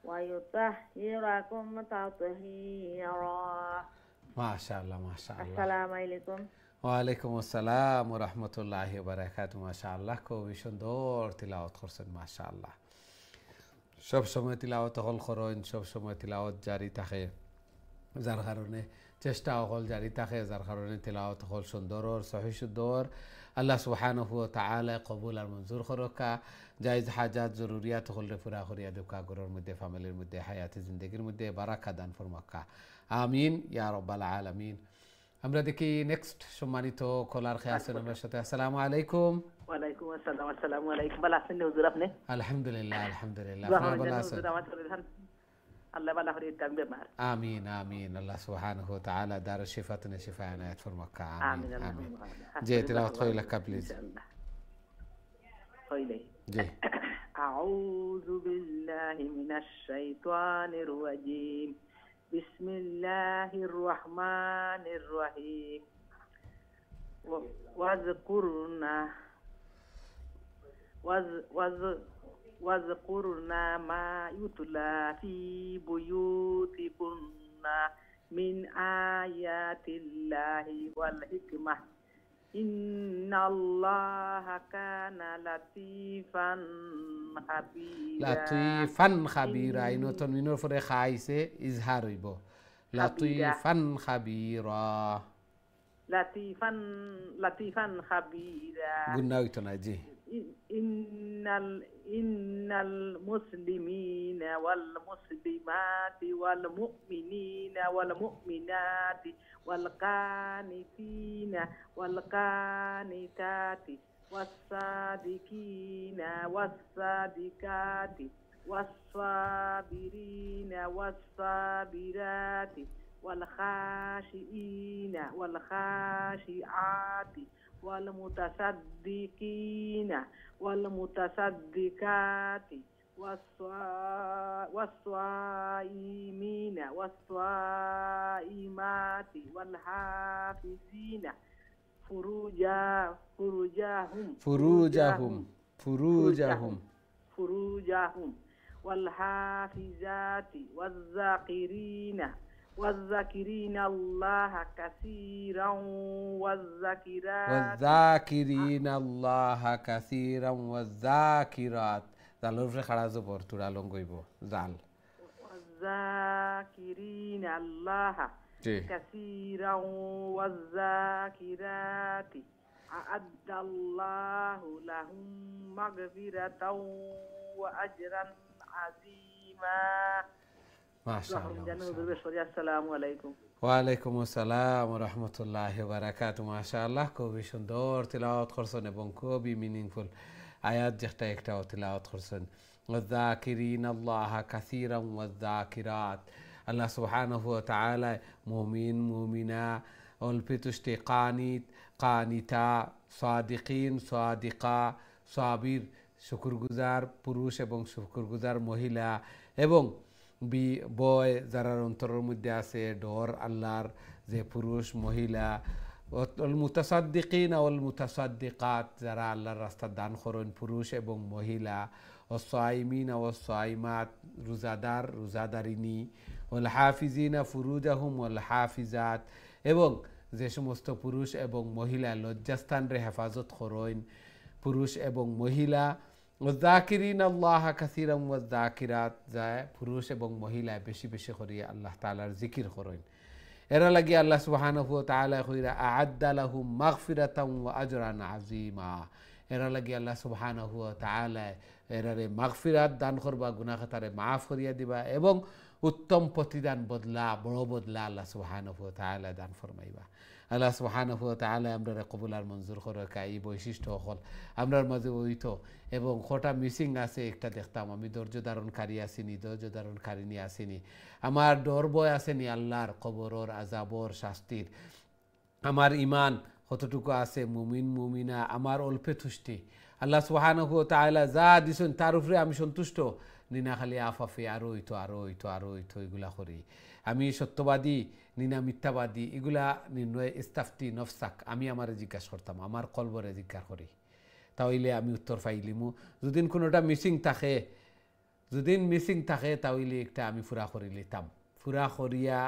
ويطهركم تطهيرا ما شاء الله ما شاء الله السلام عليكم ওয়ালাইকুম আসসালাম ওয়া রাহমাতুল্লাহি ওয়া বারাকাতুহু মাশাআল্লাহ খুবই সুন্দর তিলাওয়াত করছেন মাশাআল্লাহ সব সময় তিলাওয়াত হল করেন সব সময় তিলাওয়াত জারি থাকে যার কারণে চেষ্টা হল জারি থাকে যার কারণে তিলাওয়াত হল সুন্দর আর সহি শুদ্ধ আল্লাহ সুবহানাহু ওয়া তাআলা কবুল আর মঞ্জুর করুকা জায়েজ হাজাত জরুরিয়াত হলরে পুরা করিয়া দেখা ঘরের মধ্যে ফ্যামিলির মধ্যে হায়াতি জিন্দেগির মধ্যে বারাকা দান ফরমাকা আমিন ইয়া রাব্বাল আলামিন আমরা দেখি নেক্সট সম্মানিত কলার খেয়ে আছেন আমার সাথে আসসালামু আলাইকুম ওয়ালাইকুম আসসালাম আসসালামু আলাইকুম ভালো আছেন হুজুর আপনি আলহামদুলিল্লাহ আলহামদুলিল্লাহ আপনারা ভালো আছেন আল্লাহ ভালো করে দিতে বেমার আমিন আমিন আল্লাহ সুবহানাহু ওয়া তাআলা দার শিফাতুন শিফা আনায়াত ফরমাকা আমিন আমিন জি তিলাওয়াত কইলা প্লিজ কইলে জি আউযু বিল্লাহি মিনাশ শাইতানির রাজীম بسم الله الرحمن الرحيم واذكرنا ما يتلى في بيوتكن من آيات الله والحكمة إن الله كان لطيفا خبيرا لطيفا خبيرا إنه تنوين فرق خايسة إظهار يبو لطيفا خبيرا لطيفا خبيرا قلنا ويتناجي إن المسلمين والمسلمات والمؤمنين والمؤمنات والقانتين والقانتات والصادقين والصادقات والصابرين والصابرات والخاشئين والخاشعات والمتصدقين والمتصدقات والصائمين والصائمات والحافظين فروجهم والحافظات والذاكرين الله كثيرا والذاكرين الله كثيرا والذاكرات জালর ফে খাড়া জবর তুরা লঙ্গইব জাল والذاكرين الله كثيرا والذاكرات أعد الله لهم مغفرة وأجرا عظيما ما شاء الله السلام عليكم ওয়ালাইকুম আসসালাম ওয়া রাহমাতুল্লাহি ওয়া বারাকাতুহু মাশাআল্লাহ খুবই সুন্দর তিলাওয়াত করছেন এবং খুবই মিনিংফুল আয়াত যেটা একটা তিলাওয়াত করছেন ওয়াযাকিরিন আল্লাহ কাসীরান ওয়াযাকিরাত আল্লাহ সুবহানাহু ওয়া তাআলা মুমিন মুমিনা অল্পেতুষ্টি কানিত কানিতা সাদিকিন সাদিকা সাবির শুকরগুজার পুরুষ এবং শুকরগুজার মহিলা এবং বয় যারা অন্তরের মধ্যে আছে ডর আল্লাহর যে পুরুষ মহিলা মুতাসাদ্দিকিন ওয়াল মুতাসাদ্দিকাত যারা আল্লাহর রাস্তায় দান করেন পুরুষ এবং মহিলা ওয়াসাইমিন ওয়াসাইমাত রোজাদার রোজাদারিনী ওয়াল হাফিজিনা ফুরুজাহুম ওয়াল হাফিজাত এবং যে সমস্ত পুরুষ এবং মহিলা লজ্জাস্থানরে হেফাজত করেন পুরুষ এবং মহিলা ওয়াযাকিরিন আল্লাহ কাসীরান ওয়াযাকিরাত যায় পুরুষ এবং মহিলা বেশি বেশি করে আল্লাহ তাআলার জিকির করেন এরা লাগি আল্লাহ সুবহানাহু ওয়া তাআলা কইরা আ'আদ্দা লাহুম মাগফিরাতান ওয়া আজরান আযীমা এরা লাগি আল্লাহ সুবহানাহু ওয়া তাআলা এরারে মাগফিরাত দান করবা গুনাহ খাতারে মাফ করিয়া দিবা এবং উত্তম প্রতিদান বদলা বড় বদলা আল্লাহ সুবহানাহু ওয়া তাআলা দান ফরমাইবা আল্লাহ সুবহানাহু ওয়া তাআলা আমরারে কবুল আর মঞ্জুর করে এই বৈশিষ্ট্য হল আমরার মাঝে হইতো এবং খোটা মিসিং আছে একটা দেখতাম আমি ধৈর্য ধারণকারী আসিনি ধৈর্য ধারণকারিনী আসিনি আমার ডর ভয় আসেনি আল্লাহর কবরর আযাবর শাস্তির আমার ইমান কতটুকু আছে মুমিন মুমিনা আমার অল্পে তুষ্টি আল্লাহ সুবহানাহু ওয়া তাআলা যা দিছেন তার উপরে আমি সন্তুষ্ট নিনা খালি আফাফে আরো হইতো এগুলা করি আমি সত্যবাদী নিনা মিথ্যাবাদী এগুলা নির্ণয় ইস্তাফতি নফসাক আমি আমার জিজ্ঞাসা করতাম আমার কলবরে জিজ্ঞাসা করি তাহলে আমি উত্তর পাইলিমু যদি কোনোটা মিসিং থাকে তাহলে একটা আমি ফুরা করি লিতাম ফুরা করিয়া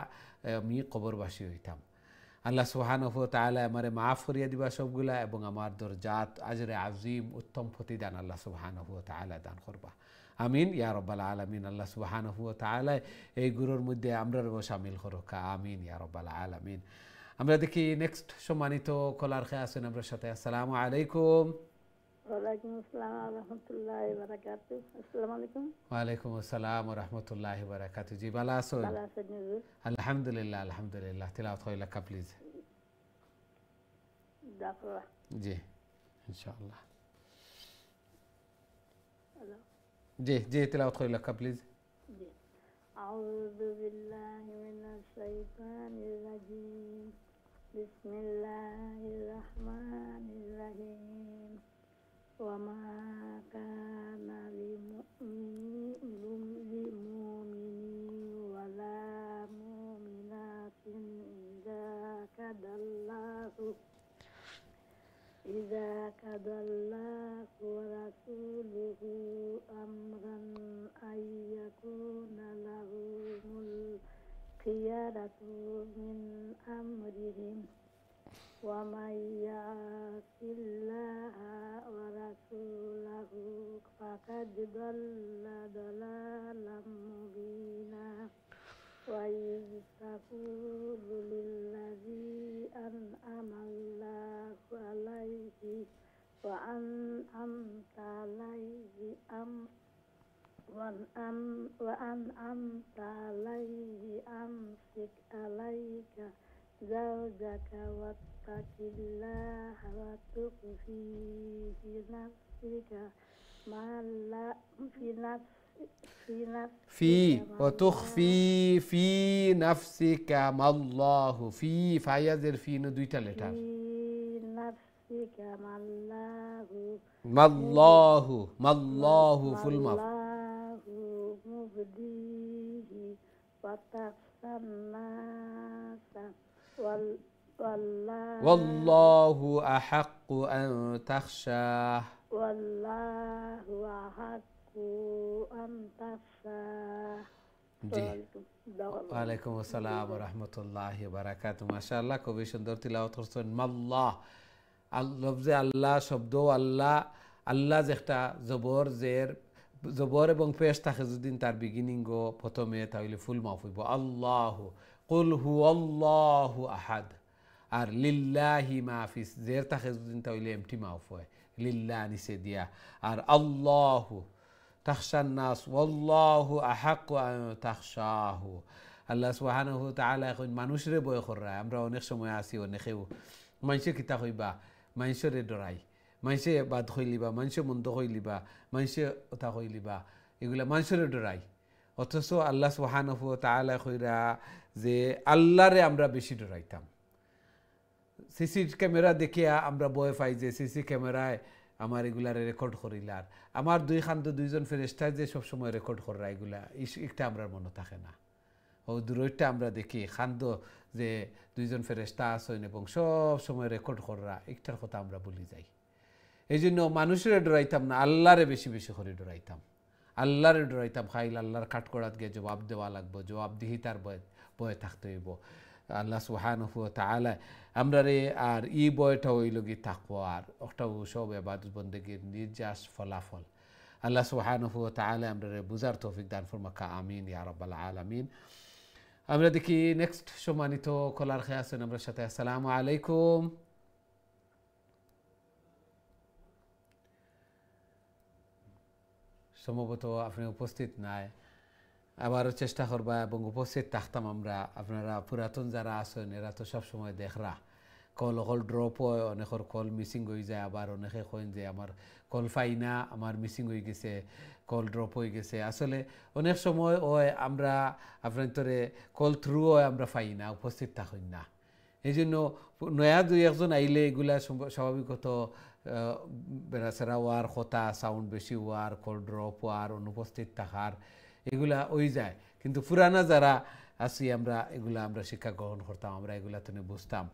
আমি কবরবাসী হইতাম আল্লাহ সুবহানাহু ওয়া তাআলা আমারে মাফ করিয়া দিবা সবগুলা এবং আমার দরজাত আজরে আজিম উত্তম প্রতিদান আল্লাহ সুবহানাহু ওয়া তাআলা দান করবা আমিন ইয়া রাব্বাল আলামিন আল্লাহ সুবহানাহু ওয়া তাআলা এই গুরুর মধ্যে আমরাও শামিল করুক আমিন ইয়া রাব্বাল আলামিন আমরা দেখি নেক্সট সম্মানিত কলার খেয়ে আছেন আমরা সাথে আসসালামু আলাইকুম ওয়ালাইকুম আসসালাম ওয়া রাহমাতুল্লাহি ওয়া বারাকাতুহু আসসালামু আলাইকুম ওয়া আলাইকুম আসসালাম ওয়া রাহমাতুল্লাহি ওয়া বারাকাতুহু জি ভালো আছেন আলহামদুলিল্লাহ তিলাওয়াত হইলা কা প্লিজ দেখো জি ইনশাআল্লাহ जी तिलावत खोल लगा प्लीज अऊज़ु बिल्लाहि मिनश शैतानिर रजीम बिस्मिल्लाहिर रहमानिर रहीम वमा काना लिमुमिनिन वला मुमिनातिन إذا قضى الله ورسوله أمرا أن يكون لهم الخيرة من أمرهم ومن يعص الله ورسوله فقد ضل ضلالا مبينا وإذ تقول للذي أنعم الله عليه وأنعمت عليه أمسك عليك زوجك واتق الله وتخفي في نفسك ما لا في وتخفي في نفسك ما الله في ফায়াজের ফি নো দুইটা লেটার نفسك ما الله ফুল মাফ مبديه وتخشى الناس والله أحق أن تخشاه والله أحق أن تخشاه জি ওয়ালাইকুম আসসালাম ওয়া রাহমাতুল্লাহি ওয়া বারাকাতুহু মাশাআল্লাহ খুবই সুন্দর তিলাওয়াত করছেন মাল্লাহ লফজে আল্লাহ শব্দ আল্লাহ আল্লাহ যেটা জবর জের জবর এবং পেশ থাকে যদি তার বিগিনিং গো প্রথমে তাহলে ফুল মাফ হইব আল্লাহ কুল হুয়াল্লাহু আহাদ আর লিল্লাহি মা ফিস জের থাকে যদি তাহলে এমটি মাফ হয় লিল্লাহ নিচে দিয়া আর আল্লাহু তাখশান নাস ওয়াল্লাহু আহাক্কু আন তাখশাহু আল্লাহ সুবহানাহু ওয়া তাআলা এখন মানুষরে ভয় করায় আমরা অনেক সময় আসি অনেকেও মানুষে কিতা কইবা মানুষরে ডরাই মানুষে বাদ কইলিবা মানুষে মন্দ কইলিবা মানুষে ওটা কইলিবা এগুলা মানুষরে ডরাই অথচ আল্লাহ সুবহানাহু ওয়া তাআলা কইরা যে আল্লাহরে আমরা বেশি ডরাইতাম সিসি ক্যামেরা দেখিয়া আমরা ভয় পাই যে সিসি ক্যামেরায় আমার এগুলারে রেকর্ড করিলার আমার দুই খান্দ দুইজন ফেরেশতা যে সবসময় রেকর্ড করা এগুলা একটা আমরা মনে থাকে না ও দূরটা আমরা দেখি খান্দ যে দুইজন ফেরেশতা আছেন এবং সব সময় রেকর্ড করা একটার কথা আমরা ভুলি যাই এই জন্য মানুষের ডরাইতাম না আল্লাহরে বেশি বেশি করে ডরাইতাম আল্লাহরে ডরাইতাম খাইল আল্লাহর কাঠকড়াত গিয়ে জবাব দেওয়া লাগবো জবাবদিহিতার ভয় থাকতে হইব আল্লাহ সুবহানাহু ওয়া তাআলা আমরা রে আর ই বয়টা হইল কি তাকওয়া আর ওটাও সব ইবাদত বন্দেগীর নির্যাস ফলাফল আল্লাহ সুবহানাহু ওয়া তাআলা আমরা রে বুঝার তৌফিক দান ফরমাকা আমিন ইয়া রাব্বাল আলামিন আমরা দেখি নেক্সট সম্মানিত কলার খেয়ে আছেন আমরা সাথে আসসালামু আলাইকুম সম্ভবত আপনি উপস্থিত নাই আবারও চেষ্টা করবা এবং উপস্থিত থাকতাম আমরা আপনারা পুরাতন যারা আছেন এরা তো সবসময় দেখরা কল অকল ড্রপ হয় অনেকের কল মিসিং হয়ে যায় আবার অনেকে কইন যে আমার কল পাই না আমার মিসিং হয়ে গেছে কল ড্রপ হয়ে গেছে আসলে অনেক সময় হয় আমরা আপনার তোরে কল থ্রু হয় আমরা পাই না উপস্থিত থাকেন না এই জন্য নয়া দুই একজন আইলে এগুলা স্বাভাবিকত বেড়াচেরা হওয়ার কথা সাউন্ড বেশি হওয়ার কল ড্রপ হওয়ার অনুপস্থিত থাকার এগুলা ওই যায় কিন্তু পুরানা যারা আছি আমরা এগুলা আমরা শিক্ষা গ্রহণ করতাম আমরা এগুলা তো বুঝতাম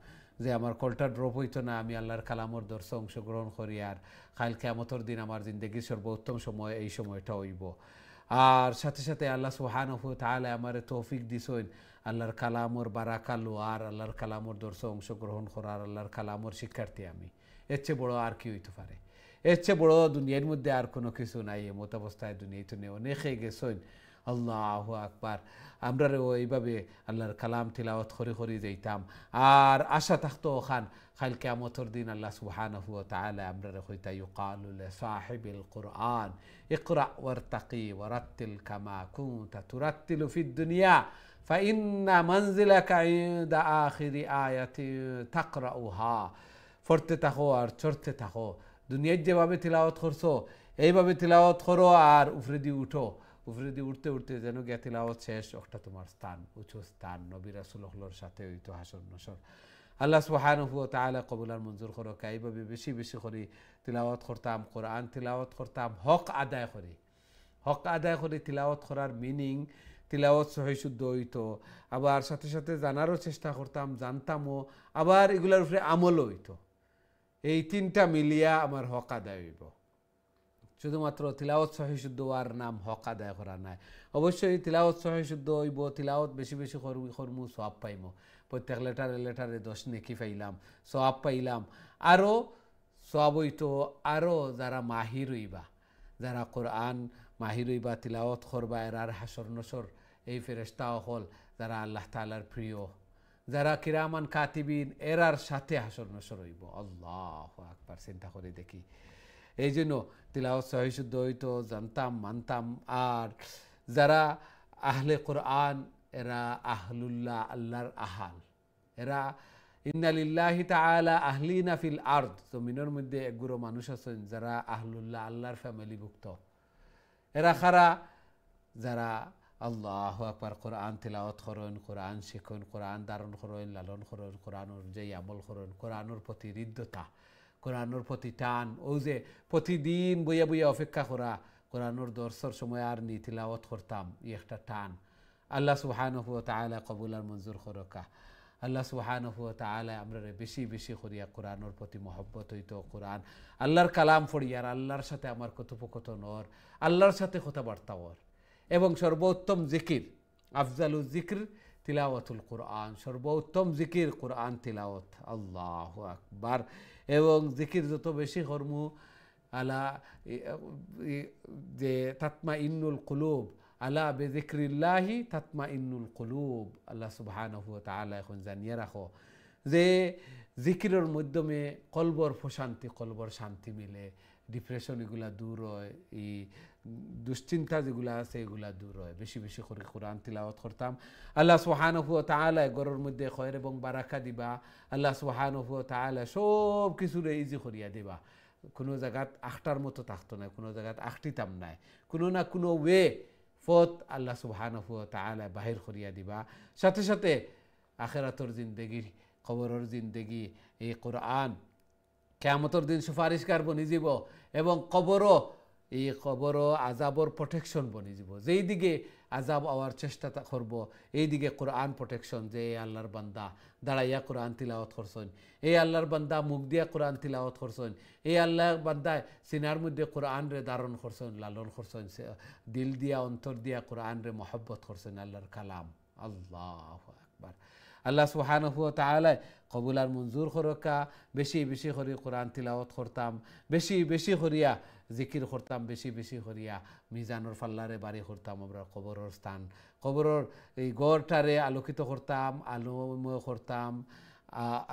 যে আমার কলটা ড্রপ হইতো না আমি আল্লাহর কালামর দর্শে অংশগ্রহণ করি আর কাল কিয়ামতের দিন আমার জিন্দগির সর্বোত্তম সময় এই সময়টা হইব আর সাথে সাথে আল্লাহ সুবহানাহু ওয়া তাআলা আমারে তৌফিক দিছেন আল্লাহর কালামর বারাকা লওয়ার আল্লাহর কালামর দর্শে অংশগ্রহণ করার আল্লাহর কালামর শিক্ষার্থী আমি এর চেয়ে বড় আর কি হইতে পারে এর চেয়ে বড় দুনিয়ার মধ্যে আর কোনো কিছু নাই এমত অবস্থায় দুনিয়াতে অনেকে গেছেন আল্লাহু আকবার আমরা এইভাবে আল্লাহর কালাম তিলাওয়াত করে করে যাইতাম আর আশা থাকতো ওখান কাল কিয়ামতের দিন আল্লাহ সুবহানাহু ওয়া তাআলা আমরা কইতা ইউকালু লিসাহিবিল কুরআন ইকরা ওয়ারতাকি ওয়ারাত্তিল কামা কুনতা তুরাত্তিলু ফিদ দুনিয়া ফাইন্না মানজিলাকা ইনদা আখিরি আয়াতি তাকরাউহা পড়তে থাকো আর চড়তে থাকো দুনিয়ায় যেভাবে তিলাওয়াত করছো এইভাবে তিলাওয়াত করো আর উপরে দিয়ে উঠো উপরে দিয়ে উঠতে উঠতে যেন গিয়া তিলাওয়াত শেষ একটা তোমার স্থান উঁচু স্থান নবী রাসূলুল্লাহর সাথে হইতো হাসর নসর আল্লাহ সুবহানাহু ওয়া তাআলা কবুল আর মঞ্জুর করো এইভাবে বেশি বেশি করে তিলাওয়াত করতাম কোরআন তিলাওয়াত করতাম হক আদায় করে তিলাওয়াত করার মিনিং তিলাওয়াত সহি শুদ্ধ হইতো আবার সাথে সাথে জানারও চেষ্টা করতাম জানতামও আবার এগুলোর উপরে আমলও হইতো এই তিনটা মিলিয়া আমার হক আদায় হইব শুধুমাত্র তিলাওয়াত সহি শুদ্ধ হওয়ার নাম হক আদায় করা নাই অবশ্যই তিলাওয়াত সহি শুদ্ধ হইব তিলাওয়াত বেশি বেশি করমু সওয়াব পাইমু প্রত্যেক লেটারে 10 নেকি পাইলাম সওয়াব পাইলাম আরও সওয়াব হইতো আরও যারা মাহির হইবা যারা কোরআন মাহির হইবা তিলাওয়াত করবা এরার হাসর নসর এই ফেরেশতা হল যারা আল্লাহ তাআলার প্রিয় যারা কিরামান কাতিবিন এরার সাথে হাসর নসর হইব আল্লাহু আকবার চিন্তা করে দেখি এই জন্য তিলাওয়াত সহি শুদ্ধ হইতো জানতাম মানতাম আর যারা আহলে কোরআন এরা আহলুল্লাহ আল্লাহর আহাল এরা ইন্না লিল্লাহি তাআলা আহলিনা ফিল আরদ, জমিনের মধ্যে একগুলো মানুষ আছেন যারা আহলুল্লাহ, আল্লাহর ফ্যামিলিভুক্ত। এরা খারা যারা আল্লাহু আকবার কোরআন তিলাওয়াত করেন, কোরআন শিখেন, কোরআন ধারণ করেন, লালন করেন, কোরআনের যে আমল করেন, কোরআনের প্রতি হৃদ্যতা, কোরআনের প্রতি টান, ও যে প্রতিদিন বইয়া বইয়া অপেক্ষা করা কোরআনের দর্শর সময় আর নি তিলাওয়াত করতাম, ই একটা টান। আল্লাহ সুবহানাহু ওয়া তাআলা কবুল আর মঞ্জুর করকা। আল্লাহ সুবহানাহু ওয়া তাআলা আমরা বেশি বেশি করিয়া কোরআনের প্রতি মহব্বত হইতো, কোরআন আল্লাহর কালাম পড়িয়ার আল্লাহর সাথে আমার কথোপকথন ওর, আল্লাহর সাথে কথাবার্তা ওর। এবং সর্বোত্তম জিকির, আফজালু জিকির তিলাওয়াতুল কোরআন, সর্বোত্তম জিকির কোরআন তিলাওয়াত। আল্লাহু আকবার। এবং জিকির যত বেশি করমু আলা যে তাতমা ইন্নুল কুলুব, আলা বিযিকরিল্লাহি তাতমা ইন্নুল কুলুব। আল্লাহ সুবহানাহু ওয়া তাআলা এখন জানিয়ে রাখো যে জিকিরের মাধ্যমে কলবর প্রশান্তি, কলবর শান্তি মিলে, ডিপ্রেশন এগুলা দূর হয়, এই দুশ্চিন্তা যেগুলো আছে এগুলা দূর হয়। বেশি বেশি করে কোরআন তিলাওয়াত করতাম। আল্লাহ সুবহানাহু ওয়া তাআলা ঘরের মধ্যে খয়র এবং বারাকা দিবা। আল্লাহ সুবহানাহু ওয়া তাআলা সব কিছুরে ইজি করিয়া দিবা। কোনো জায়গাত আখটার মতো থাকতো না, কোনো জায়গাত আখটিতাম নাই, কোনো না কোনো ওয়ে ফত আল্লাহ সুবহানাহু ওয়া তাআলা বাহির করিয়া দিবা। সাথে সাথে আখিরাতের জিন্দেগি, কবরের জিন্দেগি, এই কোরআন কিয়ামতের দিন সুপারিশকার বনি যাব এবং কবরও, এই কবরও আযাবর প্রোটেকশন বনি যাব। যেই দিকে আযাব আওয়ার চেষ্টা করব এই দিকে কোরআন প্রোটেকশন, যে এই আল্লাহর বান্দা দাঁড়াইয়া কোরআন তিলাওয়াত করছেন, এই আল্লাহর বান্দা মুখ দিয়া কোরআন তিলাওয়াত করছেন, এই আল্লাহর বান্দা সিনার মধ্যে কোরআন রে ধারণ করছেন, লালন করছেন, দিল দিয়া অন্তর দিয়া কোরআন রে মহব্বত করছেন, আল্লাহর কালাম। আল্লাহু আকবার। আল্লাহ সুবহানাহু ওয়া তাআলা কবুল আর মঞ্জুর করকা। বেশি বেশি করে কোরআন তিলাওয়াত করতাম, বেশি বেশি করিয়া জিকির করতাম, বেশি বেশি করিয়া মিজানুর ফাল্লারে বাড়ি করতাম। আমরা কবরের স্থান, কবরের এই গড়টারে আলোকিত করতাম, আলোময় করতাম।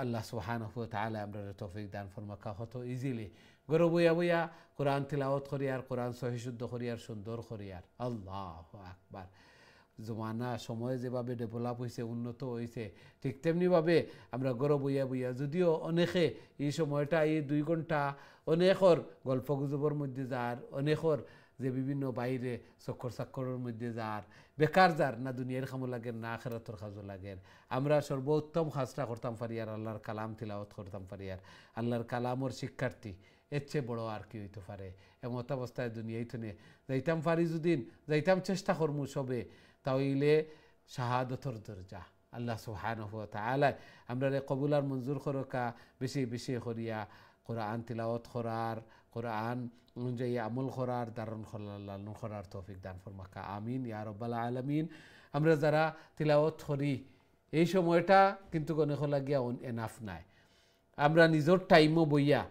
আল্লাহ সুবহানাহু ওয়া তাআলা আমরা তৌফিক দান ফরমাকা। হতো ইজিলি গরো বইয়া বইয়া কোরআন তিলাওয়াত করিয়ার, কোরআন সহি শুদ্ধ করিয়ার, সুন্দর করিয়ার। আল্লাহু আকবার। জমানা সময় যেভাবে ডেভেলপ হয়েছে, উন্নত হয়েছে, ঠিক তেমনিভাবে আমরা গরো বইয়া বইয়া, যদিও অনেকে এই সময়টা, এই 2 ঘন্টা অনেকর গল্প গুজবের মধ্যে যার, অনেকর যে বিভিন্ন বাইরে চক্কর চাক্করের মধ্যে যার, বেকার যার, না দুনিয়ার খামো লাগেন না আখিরাতের কাজও লাগেন, আমরা সর্বোত্তম কাজটা করতাম পারি আর আল্লাহর কালাম তিলাওয়াত করতাম পারি আর আল্লাহর কালামর শিক্ষার্থী এর চেয়ে বড় আর কি হইতে পারে। এমত অবস্থায় দুনিয়ায় তো যাইতাম পারি, যদিন যাইতাম চেষ্টা করমু সবে, তাইলে শাহাদতর দরজা। আল্লাহ সুবহানাহু ওয়া তাআলা আমরা কবুল আর মঞ্জুর করকা। বেশি বেশি করিয়া কোরআন তিলাওয়াত করার, কোরআন অনুযায়ী আমল করার, ধারণ করার তৌফিক দান ফরমাকা। আমিন ইয়া রাব্বাল আলামিন। আমরা যারা তিলাওয়াত করি এই সময়টা কিন্তু অনেক লাগিয়া এনাফ নাই। আমরা নিজের টাইমও বইয়া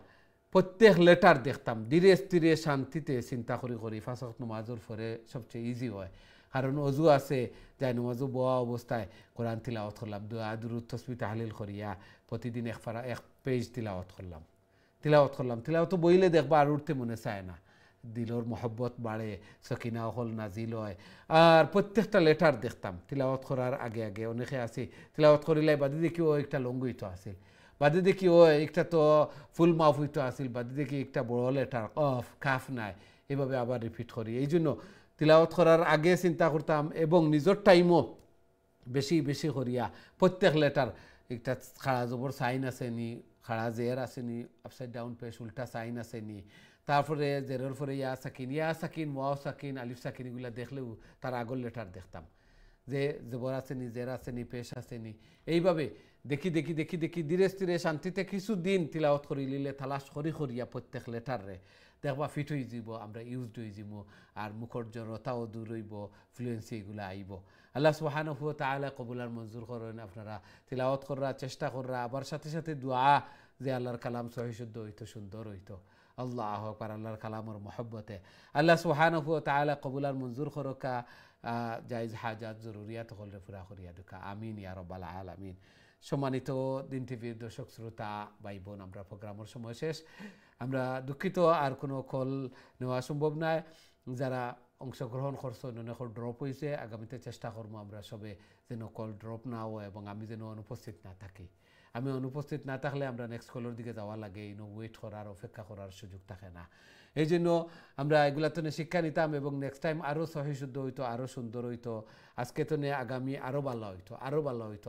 প্রত্যেক লেটার দেখতাম, ধীরে স্থিরে শান্তিতে চিন্তা করি করি 5 ওয়াক্ত নামাজের পরে সবচেয়ে ইজি হয়। কারণ অজু আছে, যাই নামাজও বোয়া অবস্থায় কোরআন তিলাওয়াত করলাম, দোয়া দুরূদ তাসবিহ তাহলিল করিয়া প্রতিদিন এক পেজ তিলাওয়াত করলাম। তিলাওয়াত বইলে দেখবা আর উঠতে মনে চায় না, দিলর মহব্বত বাড়ে, সকিনা হল নাজিল হয়। আর প্রত্যেকটা লেটার দেখতাম তিলাওয়াত করার আগে আগে। অনেকে আছে তিলাওয়াত করিলে বাদে দেখি ও একটা লঙ্গুইতো আছে, বাদে দেখি ও একটা তো ফুল মাফ হইতো আসিল, বাদে দেখি একটা বড় লেটার কফ কাফ নাই, এভাবে আবার রিপিট করি। এই জন্য তিলাওয়াত করার আগে চিন্তা করতাম এবং নিজের টাইমও বেশি বেশি করিয়া প্রত্যেক লেটার একটা খাড়া জবর সাইন আছে নি, খাড়া জের আছে নি, আপসাইড ডাউন পেশ উল্টা সাইন আছে নি, তারপরে জেরের পরে ইয়া সাকিন ওয়াও সাকিন আলিফ সাকিন এগুলো দেখলেও তার আগর লেটার দেখতাম, যে জবর আছে নি, জের আছে নি, পেশ আছে নি। এইভাবে দেখি দেখি দেখি দেখি ধীরে স্থিরে শান্তিতে কিছুদিন তিলাওয়াত করি লিলে তালাশ করিয়া প্রত্যেক লেটারে দেখবা ফিট হয়ে যাব, আমরা ইউজড হয়ে যাব, আর মুখর জড়তাও দূর হইব, ফ্লুয়েন্সি এগুলো আইব। আল্লাহ সুবহানাহু ওয়া তাআলা কবুল আর মঞ্জুর করেন। আপনারা তিলাওয়াত করা চেষ্টা করা, আবার সাথে সাথে দোয়া যে আল্লাহর কালাম সহি শুদ্ধ হইতো, সুন্দর হইতো। আল্লাহু আকবার। আল্লাহর কালামর মহব্বতে আল্লাহ সুবহানাহু ওয়া তাআলা কবুল আর মঞ্জুর করকা। জায়েজ হাজাত জরুরিয়াত হলে পুরা করিয়া দুকা। আমিন ইয়া রাব্বাল আলামিন। সম্মানিত দিন টিভির দর্শক শ্রোতা ভাই বোন, আমরা প্রোগ্রামের সময় শেষ। আমরা দুঃখিত, আর কোনো কল নেওয়া সম্ভব নয়। যারা অংশগ্রহণ করছো অনেক ড্রপ হয়েছে আগামীতে চেষ্টা করবো আমরা সবে যেন কল ড্রপ না হয় এবং আমি যেন অনুপস্থিত না থাকি আমি অনুপস্থিত না থাকলে আমরা নেক্সট কলের দিকে যাওয়া লাগে ওয়েট করার অপেক্ষা করার সুযোগ থাকে না এই জন্য আমরা এগুলা তো শিক্ষা নিতাম এবং নেক্সট টাইম আরও সহি শুদ্ধ হইতো আরও সুন্দর হইতো আজকে তো আগামী আরও ভালো হইতো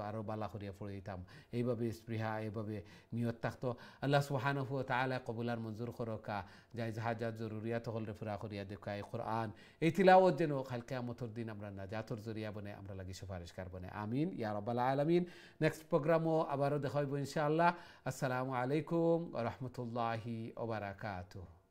আরও ভালো করিয়া পড়ে দিতাম এইভাবে স্পৃহা এইভাবে নিয়ত থাকতো আল্লাহ সুবহানাহু ওয়া তাআলা কবুলার মঞ্জুর করকা যাই জাহাজাত জরুরিয়াত হলরে পুরা করিয়া দেখায় কোরআন এই তিলাওয়াত যেন কাল কিয়ামতের দিন আমরা নাজাতের জরিয়া বনে আমরা লাগি সুপারিশকার বনে আমিন ইয়া রাব্বাল আলামিন নেক্সট প্রোগ্রামও আবারও দেখা হইব ইনশাআল্লাহ আসসালামু আলাইকুম ওয়া রাহমাতুল্লাহি ওয়া বারাকাতুহু